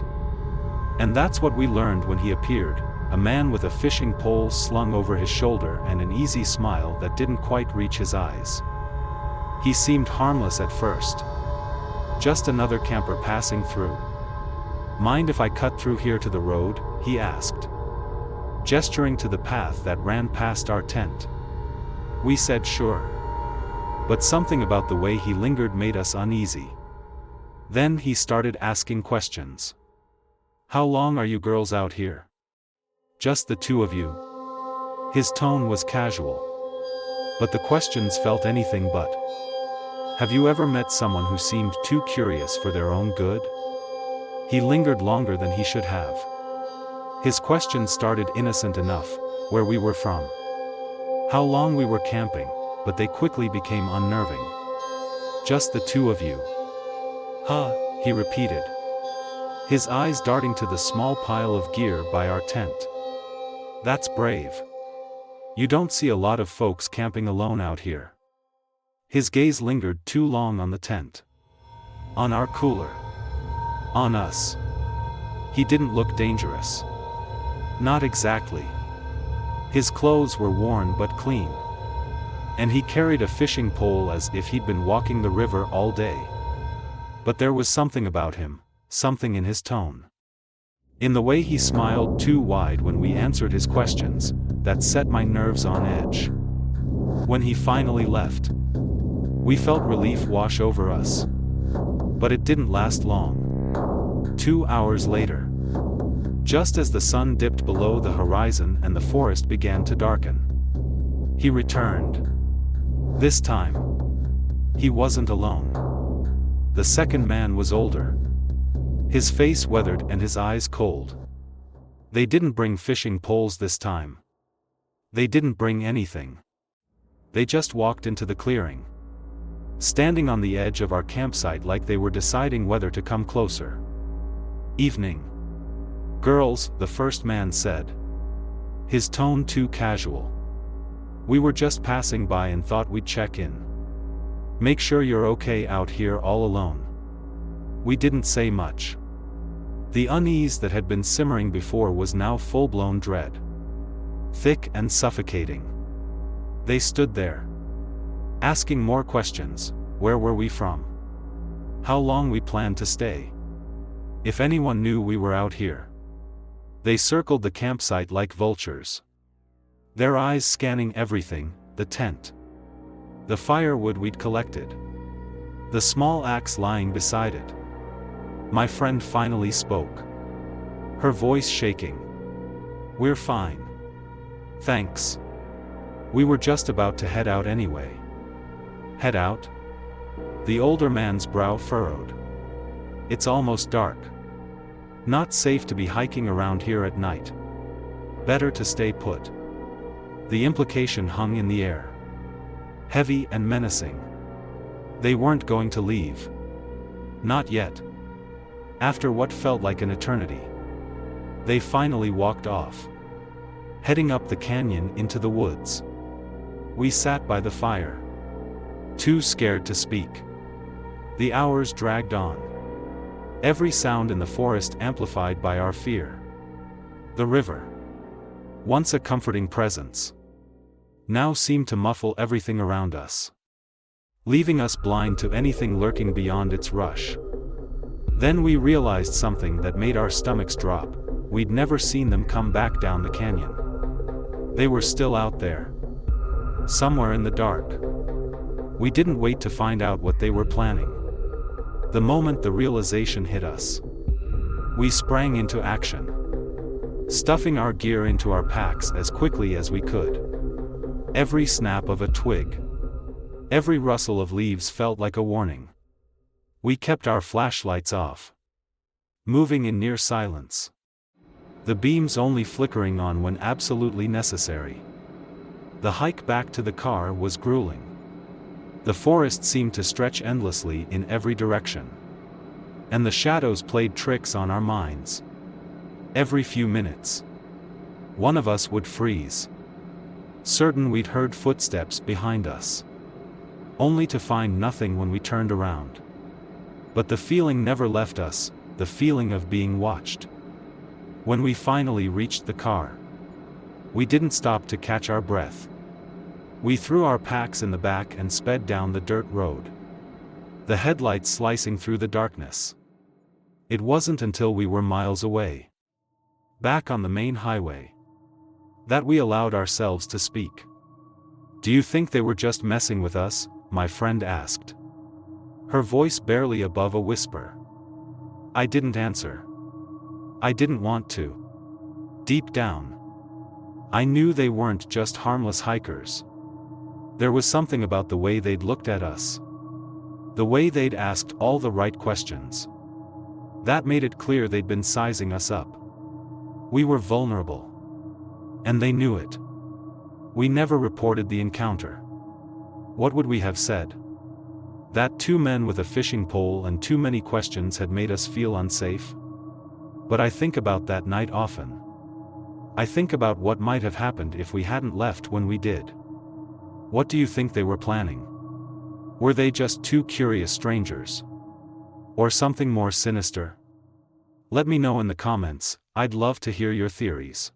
And that's what we learned when he appeared, a man with a fishing pole slung over his shoulder and an easy smile that didn't quite reach his eyes. He seemed harmless at first. Just another camper passing through. Mind if I cut through here to the road? He asked, gesturing to the path that ran past our tent. We said sure. But something about the way he lingered made us uneasy. Then he started asking questions. How long are you girls out here? Just the two of you? His tone was casual. But the questions felt anything but. Have you ever met someone who seemed too curious for their own good? He lingered longer than he should have. His questions started innocent enough, where we were from, how long we were camping, but they quickly became unnerving. Just the two of you? Huh, he repeated, his eyes darting to the small pile of gear by our tent. That's brave. You don't see a lot of folks camping alone out here. His gaze lingered too long on the tent. On our cooler. On us. He didn't look dangerous. Not exactly. His clothes were worn but clean. And he carried a fishing pole as if he'd been walking the river all day. But there was something about him, something in his tone. In the way he smiled too wide when we answered his questions, that set my nerves on edge. When he finally left, we felt relief wash over us. But it didn't last long. 2 hours later, just as the sun dipped below the horizon and the forest began to darken, he returned. This time, he wasn't alone. The second man was older. His face weathered and his eyes cold. They didn't bring fishing poles this time. They didn't bring anything. They just walked into the clearing, standing on the edge of our campsite like they were deciding whether to come closer. Evening. Girls, the first man said. His tone too casual. We were just passing by and thought we'd check in. Make sure you're okay out here all alone. We didn't say much. The unease that had been simmering before was now full-blown dread. Thick and suffocating. They stood there, asking more questions. Where were we from? How long we planned to stay? If anyone knew we were out here. They circled the campsite like vultures, their eyes scanning everything, the tent, the firewood we'd collected, the small axe lying beside it. My friend finally spoke, her voice shaking. We're fine. Thanks. We were just about to head out anyway. Head out? The older man's brow furrowed. It's almost dark. Not safe to be hiking around here at night. Better to stay put. The implication hung in the air, heavy and menacing. They weren't going to leave. Not yet. After what felt like an eternity, they finally walked off, heading up the canyon into the woods. We sat by the fire, too scared to speak. The hours dragged on. Every sound in the forest amplified by our fear. The river, once a comforting presence, now seemed to muffle everything around us, leaving us blind to anything lurking beyond its rush. Then we realized something that made our stomachs drop. We'd never seen them come back down the canyon. They were still out there, somewhere in the dark. We didn't wait to find out what they were planning. The moment the realization hit us, we sprang into action, stuffing our gear into our packs as quickly as we could. Every snap of a twig, every rustle of leaves felt like a warning. We kept our flashlights off, moving in near silence, the beams only flickering on when absolutely necessary. The hike back to the car was grueling. The forest seemed to stretch endlessly in every direction, and the shadows played tricks on our minds. Every few minutes, one of us would freeze, certain we'd heard footsteps behind us, only to find nothing when we turned around. But the feeling never left us, the feeling of being watched. When we finally reached the car, we didn't stop to catch our breath. We threw our packs in the back and sped down the dirt road, the headlights slicing through the darkness. It wasn't until we were miles away, back on the main highway, that we allowed ourselves to speak. "Do you think they were just messing with us?" my friend asked, her voice barely above a whisper. I didn't answer. I didn't want to. Deep down, I knew they weren't just harmless hikers. There was something about the way they'd looked at us, the way they'd asked all the right questions, that made it clear they'd been sizing us up. We were vulnerable, and they knew it. We never reported the encounter. What would we have said? That two men with a fishing pole and too many questions had made us feel unsafe? But I think about that night often. I think about what might have happened if we hadn't left when we did. What do you think they were planning? Were they just two curious strangers? Or something more sinister? Let me know in the comments. I'd love to hear your theories.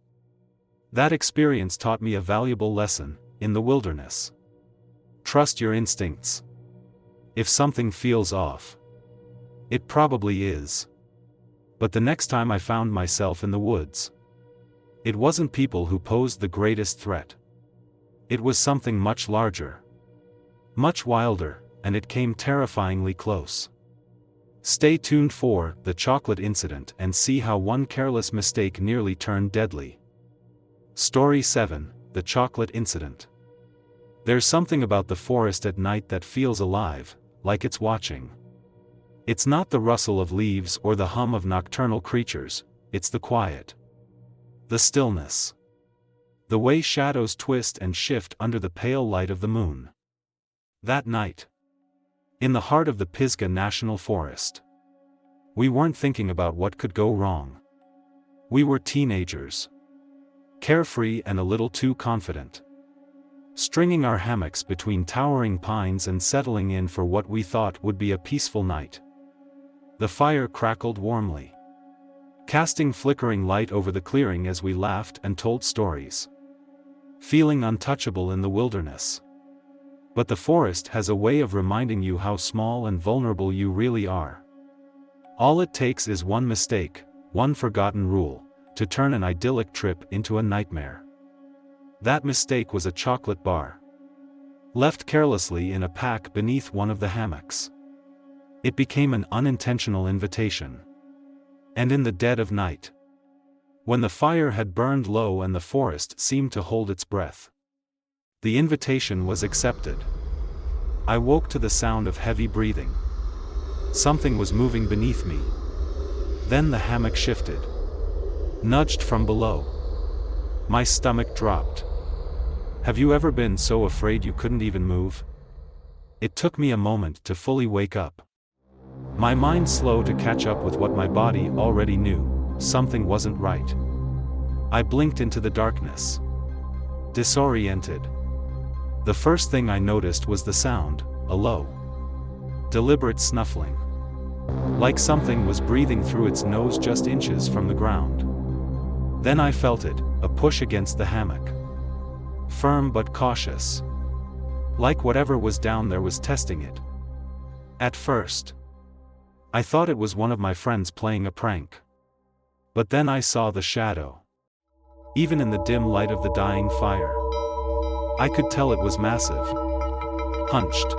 That experience taught me a valuable lesson in the wilderness. Trust your instincts. If something feels off, it probably is. But the next time I found myself in the woods, it wasn't people who posed the greatest threat. It was something much larger, much wilder, and it came terrifyingly close. Stay tuned for the chocolate incident and see how one careless mistake nearly turned deadly. Story 7: The Chocolate Incident. There's something about the forest at night that feels alive, like it's watching. It's not the rustle of leaves or the hum of nocturnal creatures, it's the quiet, the stillness, the way shadows twist and shift under the pale light of the moon. That night, in the heart of the Pisgah National Forest, we weren't thinking about what could go wrong. We were teenagers, carefree and a little too confident, stringing our hammocks between towering pines and settling in for what we thought would be a peaceful night. The fire crackled warmly, casting flickering light over the clearing as we laughed and told stories, feeling untouchable in the wilderness. But the forest has a way of reminding you how small and vulnerable you really are. All it takes is one mistake, one forgotten rule, to turn an idyllic trip into a nightmare. That mistake was a chocolate bar, left carelessly in a pack beneath one of the hammocks. It became an unintentional invitation. And in the dead of night, when the fire had burned low and the forest seemed to hold its breath, the invitation was accepted. I woke to the sound of heavy breathing. Something was moving beneath me. Then the hammock shifted, nudged from below. My stomach dropped. Have you ever been so afraid you couldn't even move? It took me a moment to fully wake up, my mind slow to catch up with what my body already knew: something wasn't right. I blinked into the darkness, disoriented. The first thing I noticed was the sound, a low, deliberate snuffling. like something was breathing through its nose just inches from the ground. Then I felt it, a push against the hammock. Firm but cautious. Like whatever was down there was testing it. At first, I thought it was one of my friends playing a prank. But then I saw the shadow. Even in the dim light of the dying fire, I could tell it was massive, hunched,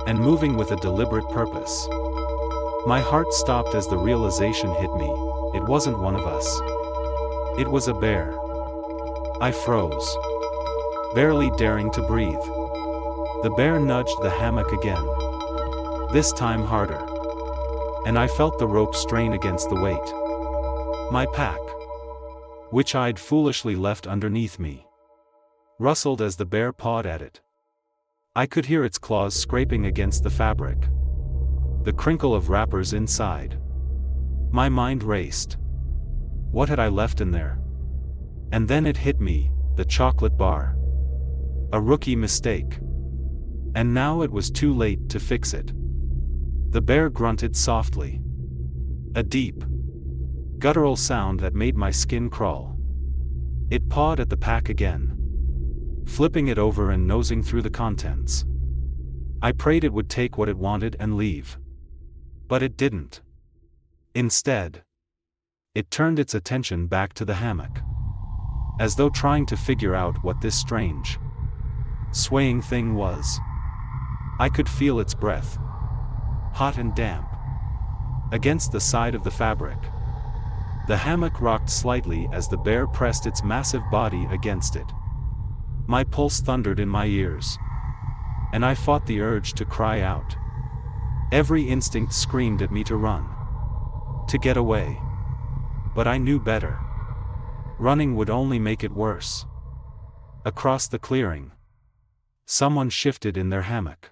and moving with a deliberate purpose. My heart stopped as the realization hit me, it wasn't one of us. It was a bear. I froze, barely daring to breathe. The bear nudged the hammock again, this time harder, and I felt the rope strain against the weight. My pack, which I'd foolishly left underneath me, rustled as the bear pawed at it. I could hear its claws scraping against the fabric, the crinkle of wrappers inside. My mind raced. What had I left in there? And then it hit me, the chocolate bar. A rookie mistake. And now it was too late to fix it. The bear grunted softly. A deep, guttural sound that made my skin crawl. It pawed at the pack again, flipping it over and nosing through the contents. I prayed it would take what it wanted and leave. But it didn't. Instead, it turned its attention back to the hammock, as though trying to figure out what this strange, swaying thing was. I could feel its breath, hot and damp, against the side of the fabric. The hammock rocked slightly as the bear pressed its massive body against it. My pulse thundered in my ears, and I fought the urge to cry out. Every instinct screamed at me to run, to get away. But I knew better. Running would only make it worse. Across the clearing, someone shifted in their hammock,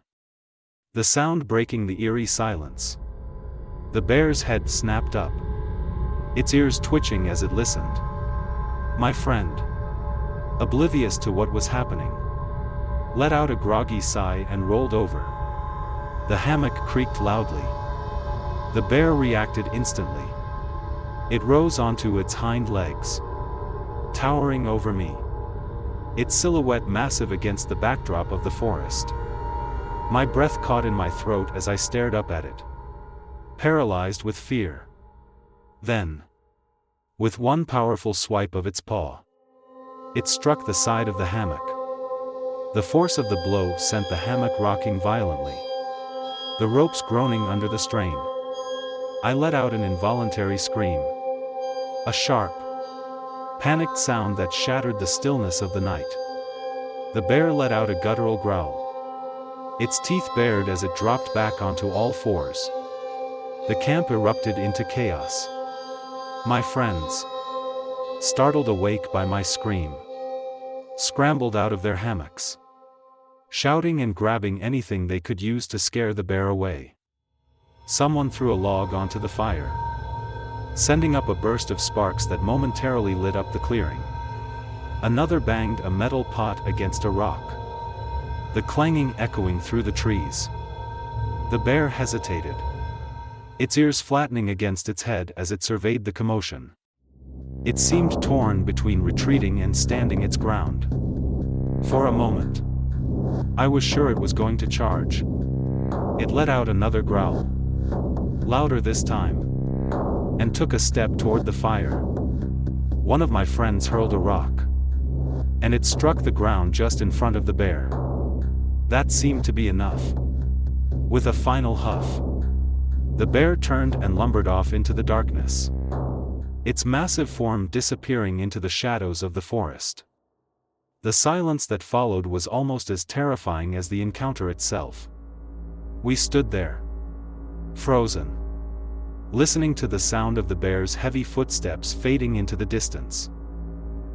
the sound breaking the eerie silence. The bear's head snapped up, its ears twitching as it listened. My friend, oblivious to what was happening, let out a groggy sigh and rolled over. The hammock creaked loudly. The bear reacted instantly. It rose onto its hind legs, towering over me, its silhouette massive against the backdrop of the forest. My breath caught in my throat as I stared up at it, paralyzed with fear. Then, with one powerful swipe of its paw, it struck the side of the hammock. The force of the blow sent the hammock rocking violently, the ropes groaning under the strain. I let out an involuntary scream, a sharp, panicked sound that shattered the stillness of the night. The bear let out a guttural growl, its teeth bared as it dropped back onto all fours. The camp erupted into chaos. My friends, startled awake by my scream, scrambled out of their hammocks, shouting and grabbing anything they could use to scare the bear away. Someone threw a log onto the fire, sending up a burst of sparks that momentarily lit up the clearing. Another banged a metal pot against a rock, the clanging echoing through the trees. The bear hesitated, its ears flattening against its head as it surveyed the commotion. It seemed torn between retreating and standing its ground. For a moment, I was sure it was going to charge. It let out another growl, louder this time, and took a step toward the fire. One of my friends hurled a rock, and it struck the ground just in front of the bear. That seemed to be enough. With a final huff, the bear turned and lumbered off into the darkness, its massive form disappearing into the shadows of the forest. The silence that followed was almost as terrifying as the encounter itself. We stood there, frozen, listening to the sound of the bear's heavy footsteps fading into the distance.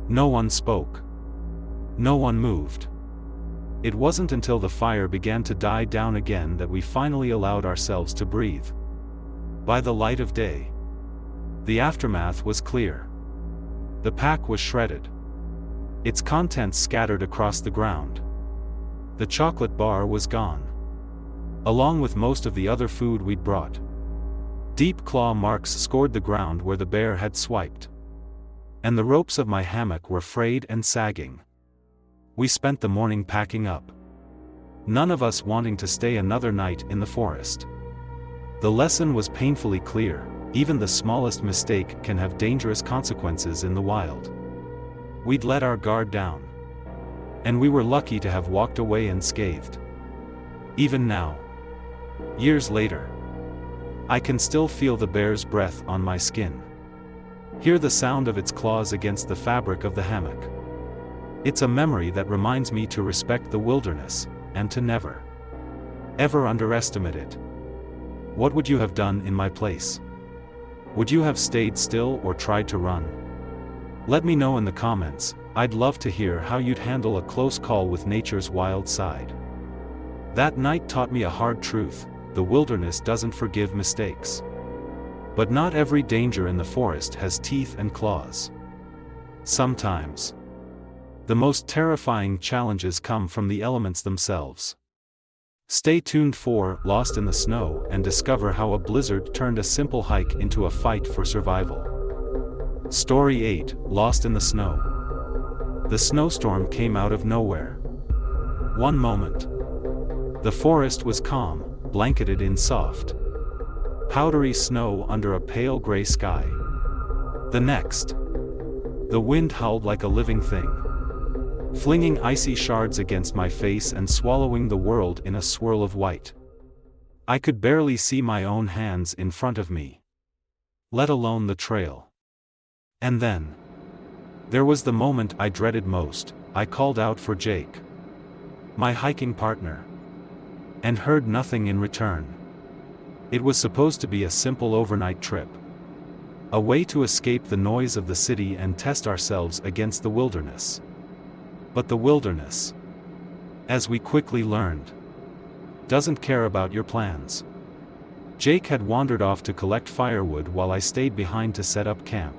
No one spoke. No one moved. It wasn't until the fire began to die down again that we finally allowed ourselves to breathe. By the light of day, the aftermath was clear. The pack was shredded, its contents scattered across the ground. The chocolate bar was gone, along with most of the other food we'd brought. Deep claw marks scored the ground where the bear had swiped. And the ropes of my hammock were frayed and sagging. We spent the morning packing up, none of us wanting to stay another night in the forest. The lesson was painfully clear: even the smallest mistake can have dangerous consequences in the wild. We'd let our guard down, and we were lucky to have walked away unscathed. Even now, years later, I can still feel the bear's breath on my skin, hear the sound of its claws against the fabric of the hammock. It's a memory that reminds me to respect the wilderness, and to never, ever underestimate it. What would you have done in my place? Would you have stayed still or tried to run? Let me know in the comments. I'd love to hear how you'd handle a close call with nature's wild side. That night taught me a hard truth: the wilderness doesn't forgive mistakes. But not every danger in the forest has teeth and claws. Sometimes, the most terrifying challenges come from the elements themselves. Stay tuned for Lost in the Snow and discover how a blizzard turned a simple hike into a fight for survival. Story 8: Lost in the Snow. The snowstorm came out of nowhere. One moment, the forest was calm, blanketed in soft, powdery snow under a pale gray sky. The next, the wind howled like a living thing, flinging icy shards against my face and swallowing the world in a swirl of white. I could barely see my own hands in front of me, let alone the trail. And then, there was the moment I dreaded most. I called out for Jake, my hiking partner, and heard nothing in return. It was supposed to be a simple overnight trip, a way to escape the noise of the city and test ourselves against the wilderness. But the wilderness, as we quickly learned, doesn't care about your plans. Jake had wandered off to collect firewood while I stayed behind to set up camp.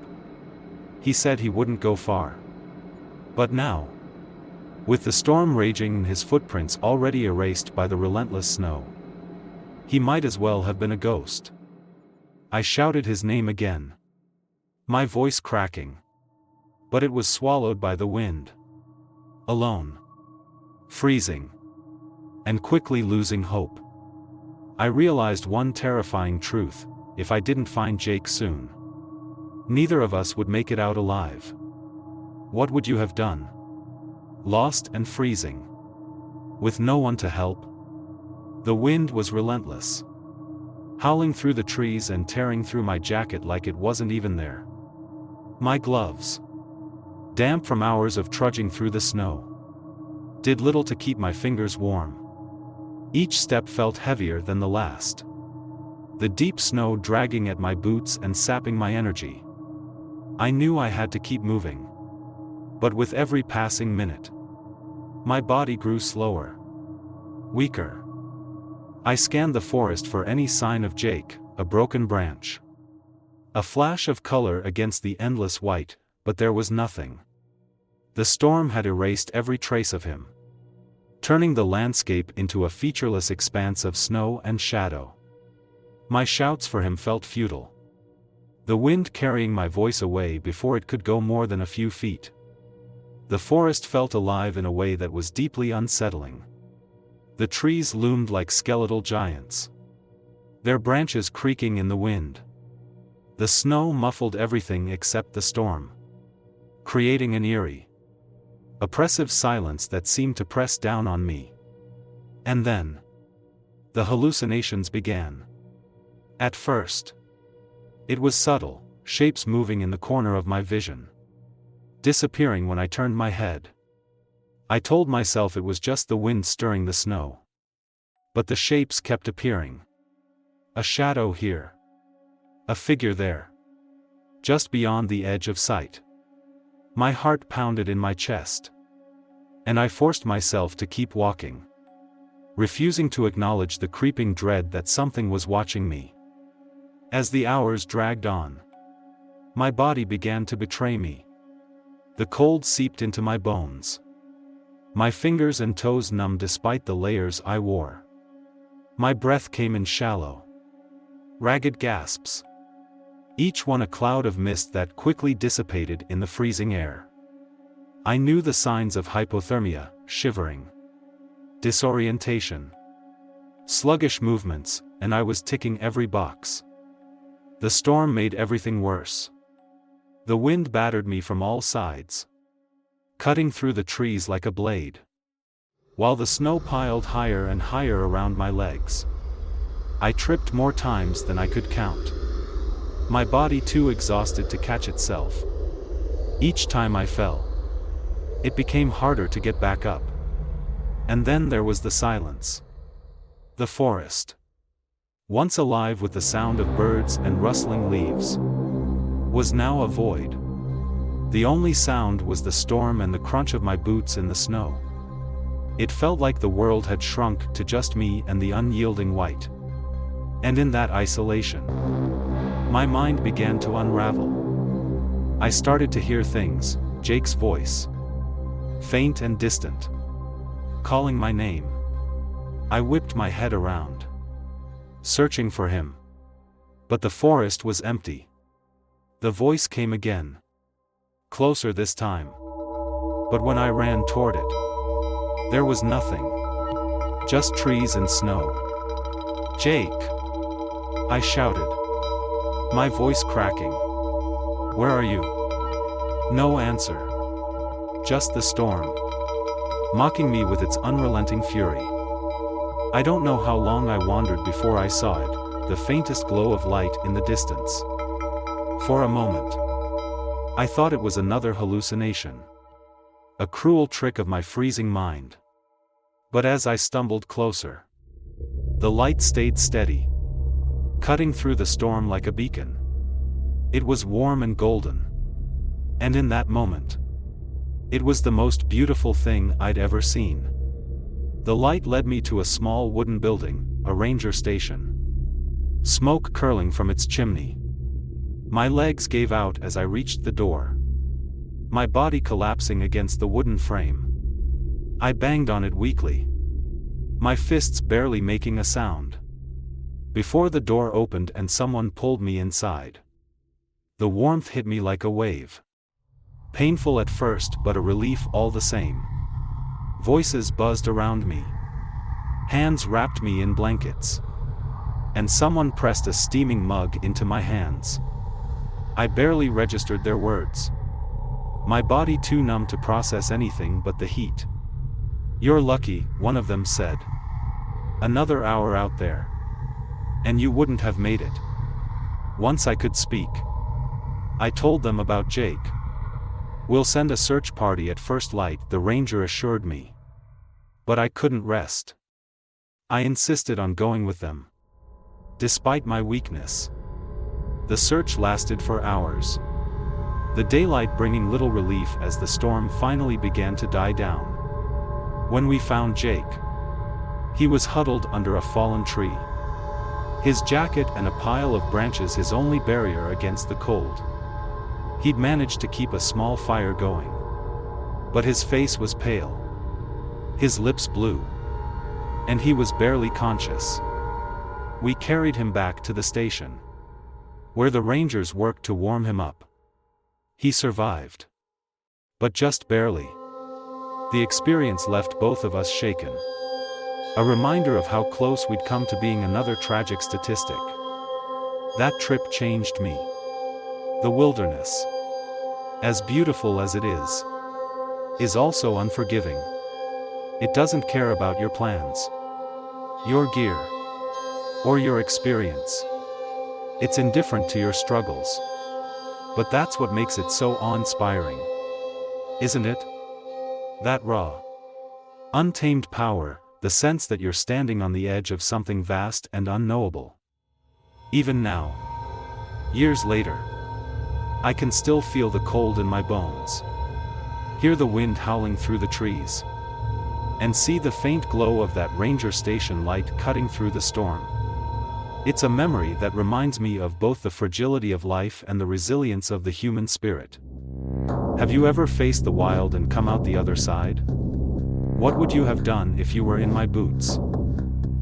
He said he wouldn't go far. But now, with the storm raging and his footprints already erased by the relentless snow, he might as well have been a ghost. I shouted his name again, my voice cracking. But it was swallowed by the wind. Alone, freezing, and quickly losing hope. I realized one terrifying truth: if I didn't find Jake soon, neither of us would make it out alive. What would you have done? Lost and freezing, with no one to help? The wind was relentless, howling through the trees and tearing through my jacket like it wasn't even there. My gloves, damp from hours of trudging through the snow, did little to keep my fingers warm. Each step felt heavier than the last, the deep snow dragging at my boots and sapping my energy. I knew I had to keep moving. But with every passing minute, my body grew slower, weaker. I scanned the forest for any sign of Jake: a broken branch, a flash of color against the endless white, but there was nothing. The storm had erased every trace of him, turning the landscape into a featureless expanse of snow and shadow. My shouts for him felt futile, the wind carrying my voice away before it could go more than a few feet. The forest felt alive in a way that was deeply unsettling. The trees loomed like skeletal giants, their branches creaking in the wind. The snow muffled everything except the storm, creating an eerie, oppressive silence that seemed to press down on me. And then, the hallucinations began. At first, it was subtle, shapes moving in the corner of my vision, disappearing when I turned my head. I told myself it was just the wind stirring the snow. But the shapes kept appearing. A shadow here, a figure there, just beyond the edge of sight. My heart pounded in my chest, and I forced myself to keep walking, refusing to acknowledge the creeping dread that something was watching me. As the hours dragged on, my body began to betray me. The cold seeped into my bones, my fingers and toes numb despite the layers I wore. My breath came in shallow, Ragged gasps. Each one a cloud of mist that quickly dissipated in the freezing air. I knew the signs of hypothermia: shivering, disorientation, sluggish movements, and I was ticking every box. The storm made everything worse. The wind battered me from all sides, cutting through the trees like a blade, while the snow piled higher and higher around my legs. I tripped more times than I could count, my body too exhausted to catch itself. Each time I fell, it became harder to get back up. And then there was the silence. The forest, once alive with the sound of birds and rustling leaves, was now a void. The only sound was the storm and the crunch of my boots in the snow. It felt like the world had shrunk to just me and the unyielding white. And in that isolation, my mind began to unravel. I started to hear things: Jake's voice, faint and distant, calling my name. I whipped my head around, searching for him. But the forest was empty. The voice came again, closer this time. But when I ran toward it, there was nothing, just trees and snow. "Jake!" I shouted, my voice cracking. "Where are you?" No answer. Just the storm, mocking me with its unrelenting fury. I don't know how long I wandered before I saw it, the faintest glow of light in the distance. For a moment, I thought it was another hallucination, a cruel trick of my freezing mind. But as I stumbled closer, the light stayed steady, cutting through the storm like a beacon. It was warm and golden. And in that moment, it was the most beautiful thing I'd ever seen. The light led me to a small wooden building, a ranger station, smoke curling from its chimney. My legs gave out as I reached the door, my body collapsing against the wooden frame. I banged on it weakly, my fists barely making a sound, before the door opened and someone pulled me inside. The warmth hit me like a wave. Painful at first, but a relief all the same. Voices buzzed around me. Hands wrapped me in blankets. And someone pressed a steaming mug into my hands. I barely registered their words, my body too numb to process anything but the heat. "You're lucky," one of them said. "Another hour out there, and you wouldn't have made it." Once I could speak, I told them about Jake. "We'll send a search party at first light," the ranger assured me. But I couldn't rest. I insisted on going with them, despite my weakness. The search lasted for hours, the daylight bringing little relief as the storm finally began to die down. When we found Jake, he was huddled under a fallen tree, his jacket and a pile of branches his only barrier against the cold. He'd managed to keep a small fire going, but his face was pale, his lips blue, and he was barely conscious. We carried him back to the station, where the rangers worked to warm him up. He survived, but just barely. The experience left both of us shaken, a reminder of how close we'd come to being another tragic statistic. That trip changed me. The wilderness, as beautiful as it is also unforgiving. It doesn't care about your plans, your gear, or your experience. It's indifferent to your struggles. But that's what makes it so awe-inspiring, isn't it? That raw, untamed power, the sense that you're standing on the edge of something vast and unknowable. Even now, years later, I can still feel the cold in my bones, hear the wind howling through the trees, and see the faint glow of that ranger station light cutting through the storm. It's a memory that reminds me of both the fragility of life and the resilience of the human spirit. Have you ever faced the wild and come out the other side? What would you have done if you were in my boots?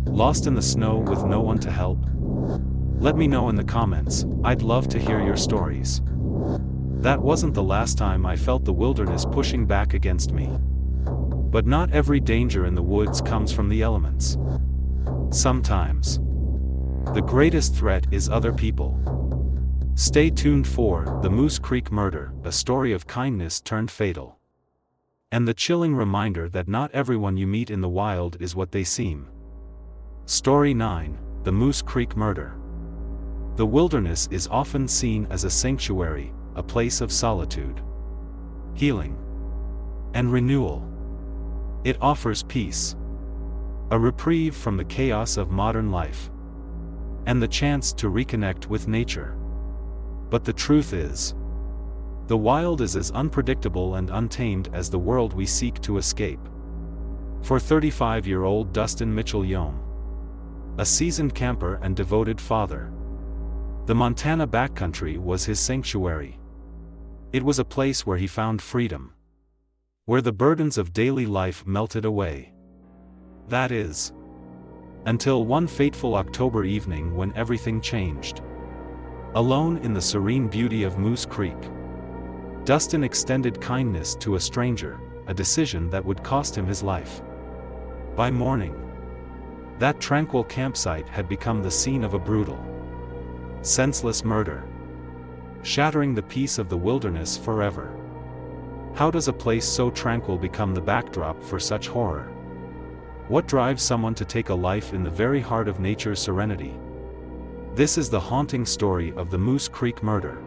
Lost in the snow with no one to help? Let me know in the comments, I'd love to hear your stories. That wasn't the last time I felt the wilderness pushing back against me. But not every danger in the woods comes from the elements. Sometimes, the greatest threat is other people. Stay tuned for The Moose Creek Murder, a story of kindness turned fatal. And the chilling reminder that not everyone you meet in the wild is what they seem. Story 9, The Moose Creek Murder. The wilderness is often seen as a sanctuary, a place of solitude, healing, and renewal. It offers peace, a reprieve from the chaos of modern life, and the chance to reconnect with nature. But the truth is, the wild is as unpredictable and untamed as the world we seek to escape. For 35-year-old Dustin Mitchell-Yome, a seasoned camper and devoted father, the Montana backcountry was his sanctuary. It was a place where he found freedom, where the burdens of daily life melted away. That is, until one fateful October evening when everything changed. Alone in the serene beauty of Moose Creek, Dustin extended kindness to a stranger, a decision that would cost him his life. By morning, that tranquil campsite had become the scene of a brutal, senseless murder, shattering the peace of the wilderness forever. How does a place so tranquil become the backdrop for such horror? What drives someone to take a life in the very heart of nature's serenity? This is the haunting story of the Moose Creek Murder.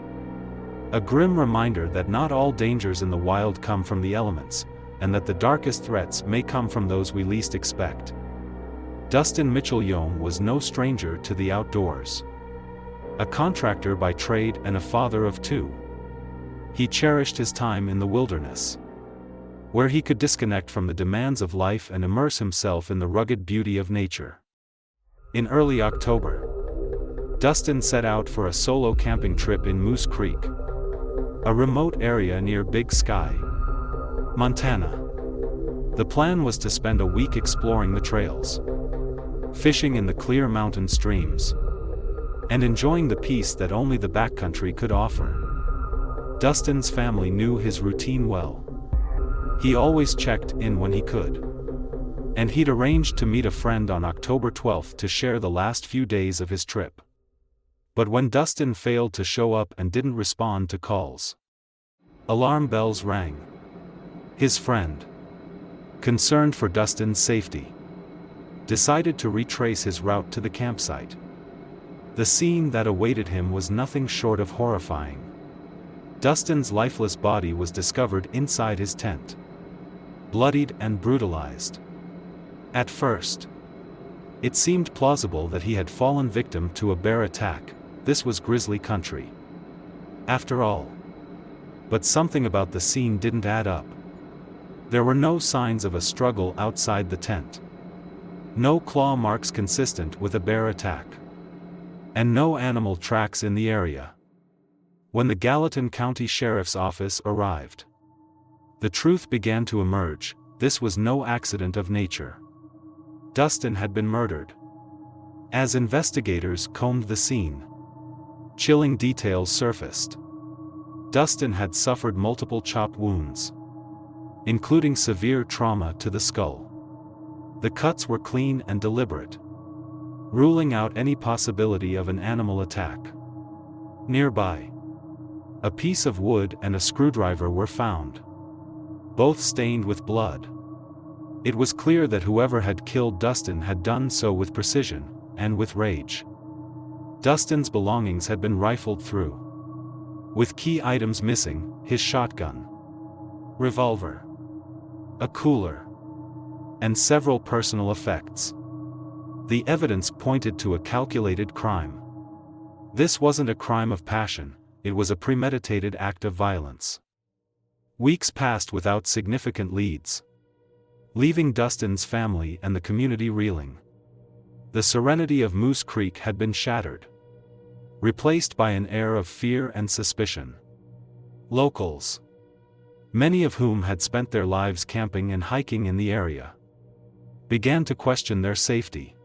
A grim reminder that not all dangers in the wild come from the elements, and that the darkest threats may come from those we least expect. Dustin Mitchell-Yome was no stranger to the outdoors. A contractor by trade and a father of two, he cherished his time in the wilderness, where he could disconnect from the demands of life and immerse himself in the rugged beauty of nature. In early October, Dustin set out for a solo camping trip in Moose Creek, a remote area near Big Sky, Montana. The plan was to spend a week exploring the trails, fishing in the clear mountain streams, and enjoying the peace that only the backcountry could offer. Dustin's family knew his routine well. He always checked in when he could, and he'd arranged to meet a friend on October 12th to share the last few days of his trip. But when Dustin failed to show up and didn't respond to calls, alarm bells rang. His friend, concerned for Dustin's safety, decided to retrace his route to the campsite. The scene that awaited him was nothing short of horrifying. Dustin's lifeless body was discovered inside his tent, bloodied and brutalized. At first, it seemed plausible that he had fallen victim to a bear attack. This was grizzly country, after all. But something about the scene didn't add up. There were no signs of a struggle outside the tent, no claw marks consistent with a bear attack, and no animal tracks in the area. When the Gallatin County Sheriff's Office arrived, the truth began to emerge. This was no accident of nature. Dustin had been murdered. As investigators combed the scene, chilling details surfaced. Dustin had suffered multiple chop wounds, including severe trauma to the skull. The cuts were clean and deliberate, ruling out any possibility of an animal attack. Nearby, a piece of wood and a screwdriver were found, both stained with blood. It was clear that whoever had killed Dustin had done so with precision, and with rage. Dustin's belongings had been rifled through, with key items missing: his shotgun, revolver, a cooler, and several personal effects. The evidence pointed to a calculated crime. This wasn't a crime of passion, it was a premeditated act of violence. Weeks passed without significant leads, leaving Dustin's family and the community reeling. The serenity of Moose Creek had been shattered, replaced by an air of fear and suspicion. Locals, many of whom had spent their lives camping and hiking in the area, began to question their safety.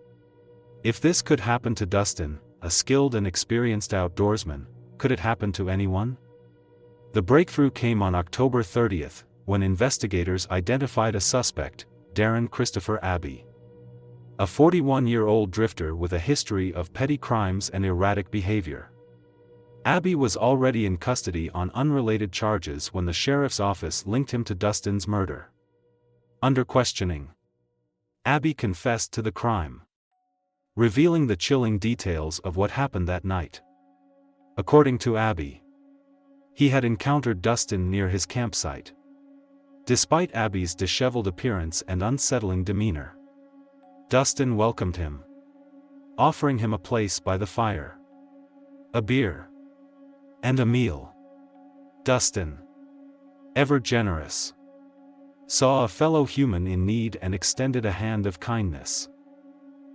If this could happen to Dustin, a skilled and experienced outdoorsman, could it happen to anyone? The breakthrough came on October 30th, when investigators identified a suspect, Darren Christopher Abbey. A 41-year-old drifter with a history of petty crimes and erratic behavior. Abbey was already in custody on unrelated charges when the sheriff's office linked him to Dustin's murder. Under questioning, Abbey confessed to the crime, revealing the chilling details of what happened that night. According to Abbey, he had encountered Dustin near his campsite. Despite Abbey's disheveled appearance and unsettling demeanor, Dustin welcomed him, offering him a place by the fire, a beer, and a meal. Dustin, ever generous, saw a fellow human in need and extended a hand of kindness.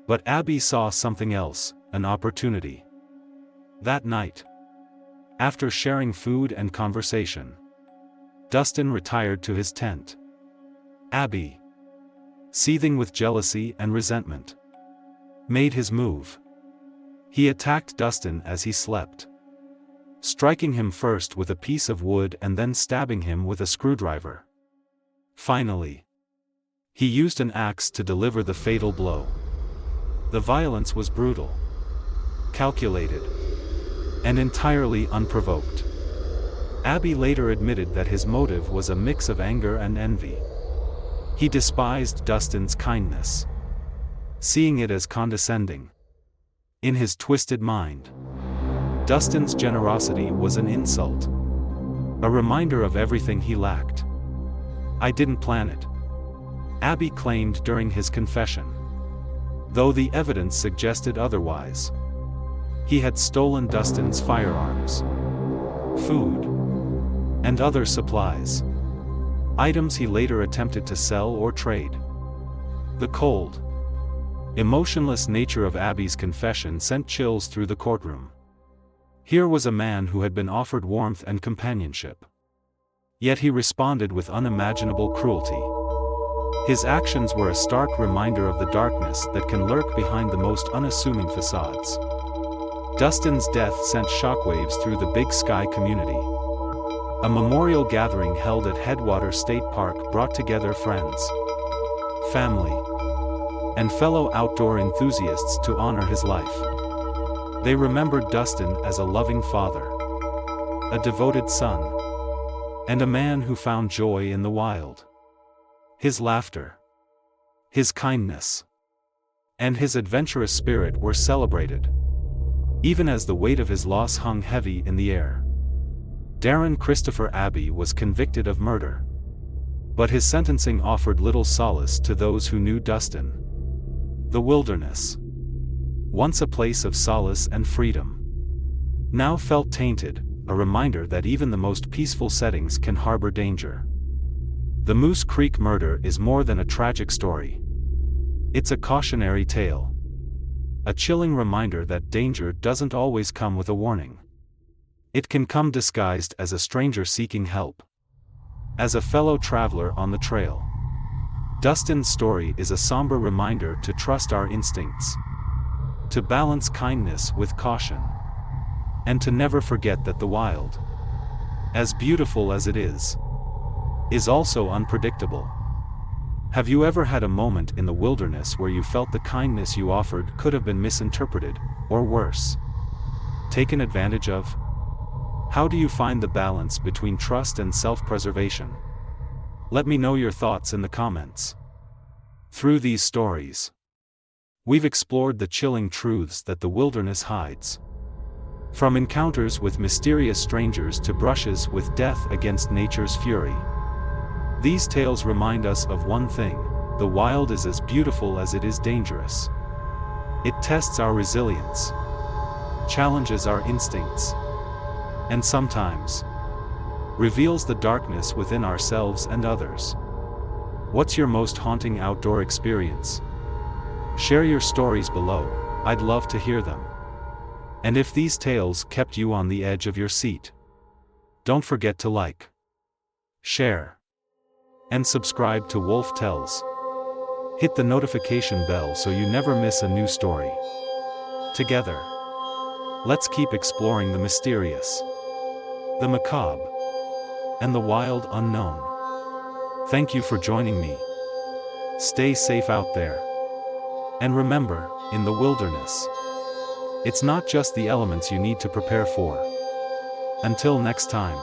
But Abbey saw something else, an opportunity. That night, after sharing food and conversation, Dustin retired to his tent. Abbey, seething with jealousy and resentment, made his move. He attacked Dustin as he slept, striking him first with a piece of wood and then stabbing him with a screwdriver. Finally, he used an axe to deliver the fatal blow. The violence was brutal, calculated, and entirely unprovoked. Abbey later admitted that his motive was a mix of anger and envy. He despised Dustin's kindness, seeing it as condescending. In his twisted mind, Dustin's generosity was an insult, a reminder of everything he lacked. "I didn't plan it," Abbey claimed during his confession, though the evidence suggested otherwise. He had stolen Dustin's firearms, food, and other supplies, items he later attempted to sell or trade. The cold, emotionless nature of Abbey's confession sent chills through the courtroom. Here was a man who had been offered warmth and companionship, yet he responded with unimaginable cruelty. His actions were a stark reminder of the darkness that can lurk behind the most unassuming facades. Dustin's death sent shockwaves through the Big Sky community. A memorial gathering held at Headwater State Park brought together friends, family, and fellow outdoor enthusiasts to honor his life. They remembered Dustin as a loving father, a devoted son, and a man who found joy in the wild. His laughter, his kindness, and his adventurous spirit were celebrated, even as the weight of his loss hung heavy in the air. Darren Christopher Abbey was convicted of murder, but his sentencing offered little solace to those who knew Dustin. The wilderness, once a place of solace and freedom, now felt tainted, a reminder that even the most peaceful settings can harbor danger. The Moose Creek murder is more than a tragic story. It's a cautionary tale, a chilling reminder that danger doesn't always come with a warning. It can come disguised as a stranger seeking help, as a fellow traveler on the trail. Dustin's story is a somber reminder to trust our instincts, to balance kindness with caution, and to never forget that the wild, as beautiful as it is also unpredictable. Have you ever had a moment in the wilderness where you felt the kindness you offered could have been misinterpreted, or worse, taken advantage of? How do you find the balance between trust and self-preservation? Let me know your thoughts in the comments. Through these stories, we've explored the chilling truths that the wilderness hides. From encounters with mysterious strangers to brushes with death against nature's fury. These tales remind us of one thing: the wild is as beautiful as it is dangerous. It tests our resilience, challenges our instincts, and sometimes reveals the darkness within ourselves and others. What's your most haunting outdoor experience? Share your stories below, I'd love to hear them. And if these tales kept you on the edge of your seat, don't forget to like, share, and subscribe to Wolf Tells. Hit the notification bell so you never miss a new story. Together, Let's keep exploring the mysterious, the macabre, and the wild unknown. Thank you for joining me. Stay safe out there. And remember, in the wilderness, it's not just the elements you need to prepare for. Until next time.